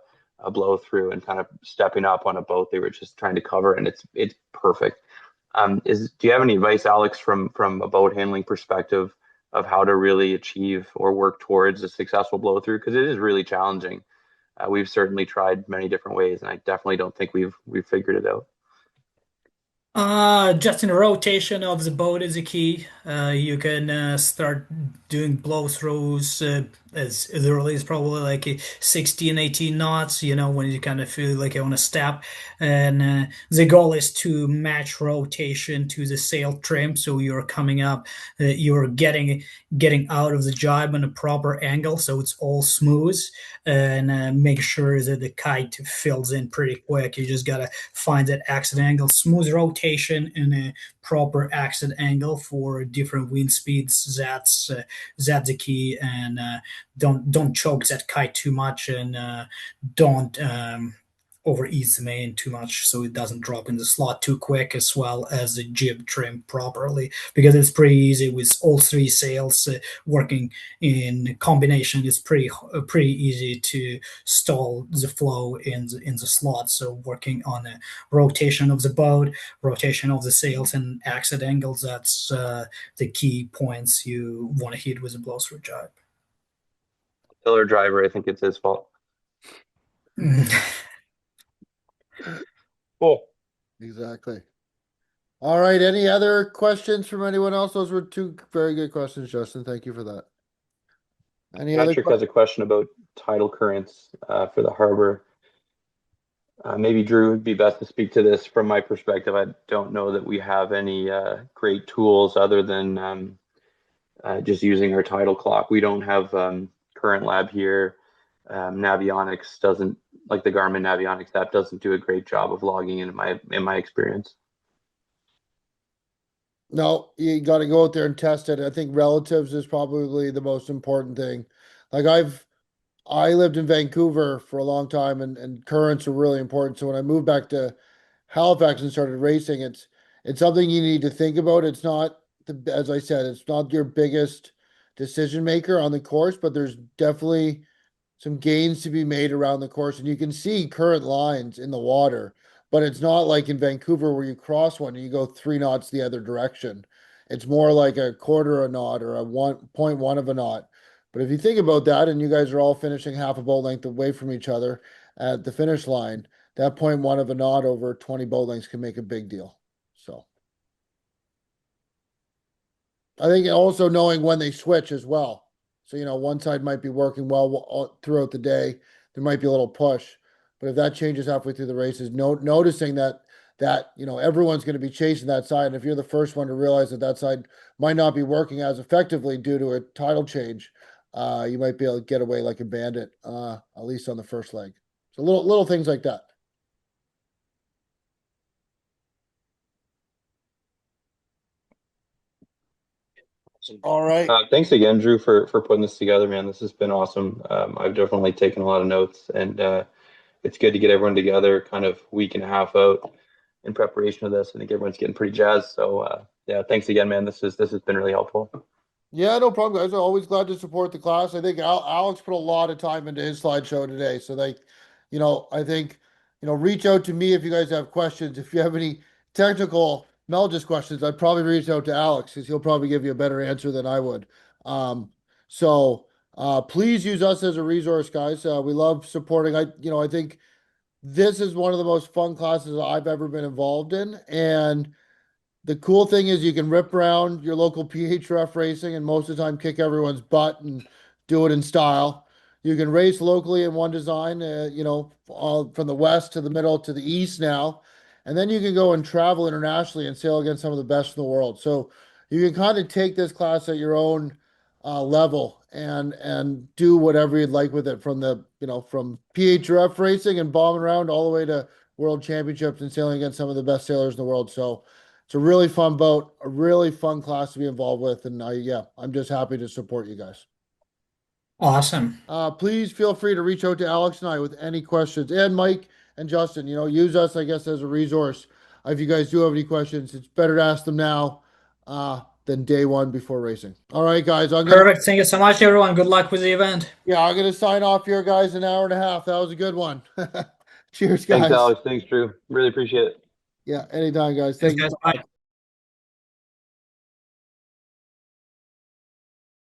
B: blow through and kind of stepping up on a boat they were just trying to cover, and it's perfect. Do you have any advice, Alex, from a boat handling perspective of how to really achieve or work towards a successful blow through? Because it is really challenging. We've certainly tried many different ways, and I definitely don't think we've figured it out.
C: Just in rotation of the boat is a key. You can start doing blow throws as early as probably like 16, 18 knots, when you kind of feel like you want to step. And the goal is to match rotation to the sail trim. So you're coming up, you're getting out of the jibe on a proper angle. So it's all smooth, and make sure that the kite fills in pretty quick. You just got to find that exit angle, smooth rotation, and a proper exit angle for different wind speeds. That's the key. And don't choke that kite too much, and don't over ease the main too much so it doesn't drop in the slot too quick, as well as the jib trim properly, because it's pretty easy with all three sails working in combination. It's pretty easy to stall the flow in the slot. So working on a rotation of the boat, rotation of the sails, and exit angles, that's the key points you want to hit with a blow through jibe.
B: Tiller driver, I think it's his fault. Cool.
A: Exactly. All right. Any other questions from anyone else? Those were two very good questions, Justin. Thank you for that. Any other
B: Patrick has a question about tidal currents for the harbor. Maybe Drew would be best to speak to this. From my perspective, I don't know that we have any great tools other than just using our tidal clock. We don't have current lab here. Navionics doesn't, like the Garmin Navionics app, doesn't do a great job of logging in my experience.
A: No, you got to go out there and test it. I think relatives is probably the most important thing. Like I lived in Vancouver for a long time, and currents are really important. So when I moved back to Halifax and started racing, it's something you need to think about. It's not as I said, it's not your biggest decision maker on the course, but there's definitely some gains to be made around the course, and you can see current lines in the water, but it's not like in Vancouver where you cross one and you go 3 knots the other direction. It's more like a quarter a knot or a 1.1 of a knot. But if you think about that, and you guys are all finishing half a boat length away from each other at the finish line, that 0.1 of a knot over 20 boat lengths can make a big deal. So I think also knowing when they switch as well. So, one side might be working well throughout the day. There might be a little push, but if that changes halfway through the races, noticing that everyone's going to be chasing that side. And if you're the first one to realize that side might not be working as effectively due to a tidal change, you might be able to get away like a bandit, at least on the first leg. So little things like that. All right.
B: Thanks again, Drew, for putting this together, man. This has been awesome. I've definitely taken a lot of notes, and it's good to get everyone together kind of week and a half out in preparation of this. I think everyone's getting pretty jazzed. So yeah, thanks again, man. This has been really helpful.
A: Yeah, no problem, guys. I'm always glad to support the class. I think Alex put a lot of time into his slideshow today. So I think, reach out to me if you guys have questions. If you have any technical Melges questions, I'd probably reach out to Alex because he'll probably give you a better answer than I would. So please use us as a resource, guys. We love supporting. I think this is one of the most fun classes I've ever been involved in. And the cool thing is you can rip around your local PHRF racing and most of the time kick everyone's butt and do it in style. You can race locally in one design, all from the west to the middle to the east now. And then you can go and travel internationally and sail against some of the best in the world. So you can kind of take this class at your own level and do whatever you'd like with it, from from PHRF racing and bombing around all the way to world championships and sailing against some of the best sailors in the world. So it's a really fun boat, a really fun class to be involved with. And I'm just happy to support you guys.
C: Awesome.
A: Please feel free to reach out to Alex and I with any questions, and Mike and Justin, use us, I guess, as a resource. If you guys do have any questions, it's better to ask them now than day one before racing. All right, guys.
C: Perfect. Thank you so much, everyone. Good luck with the event.
A: Yeah, I'm going to sign off here, guys, an hour and a half. That was a good one. Cheers, guys.
B: Thanks, Alex. Thanks, Drew. Really appreciate it.
A: Yeah, anytime, guys.
C: Thanks, guys. Bye.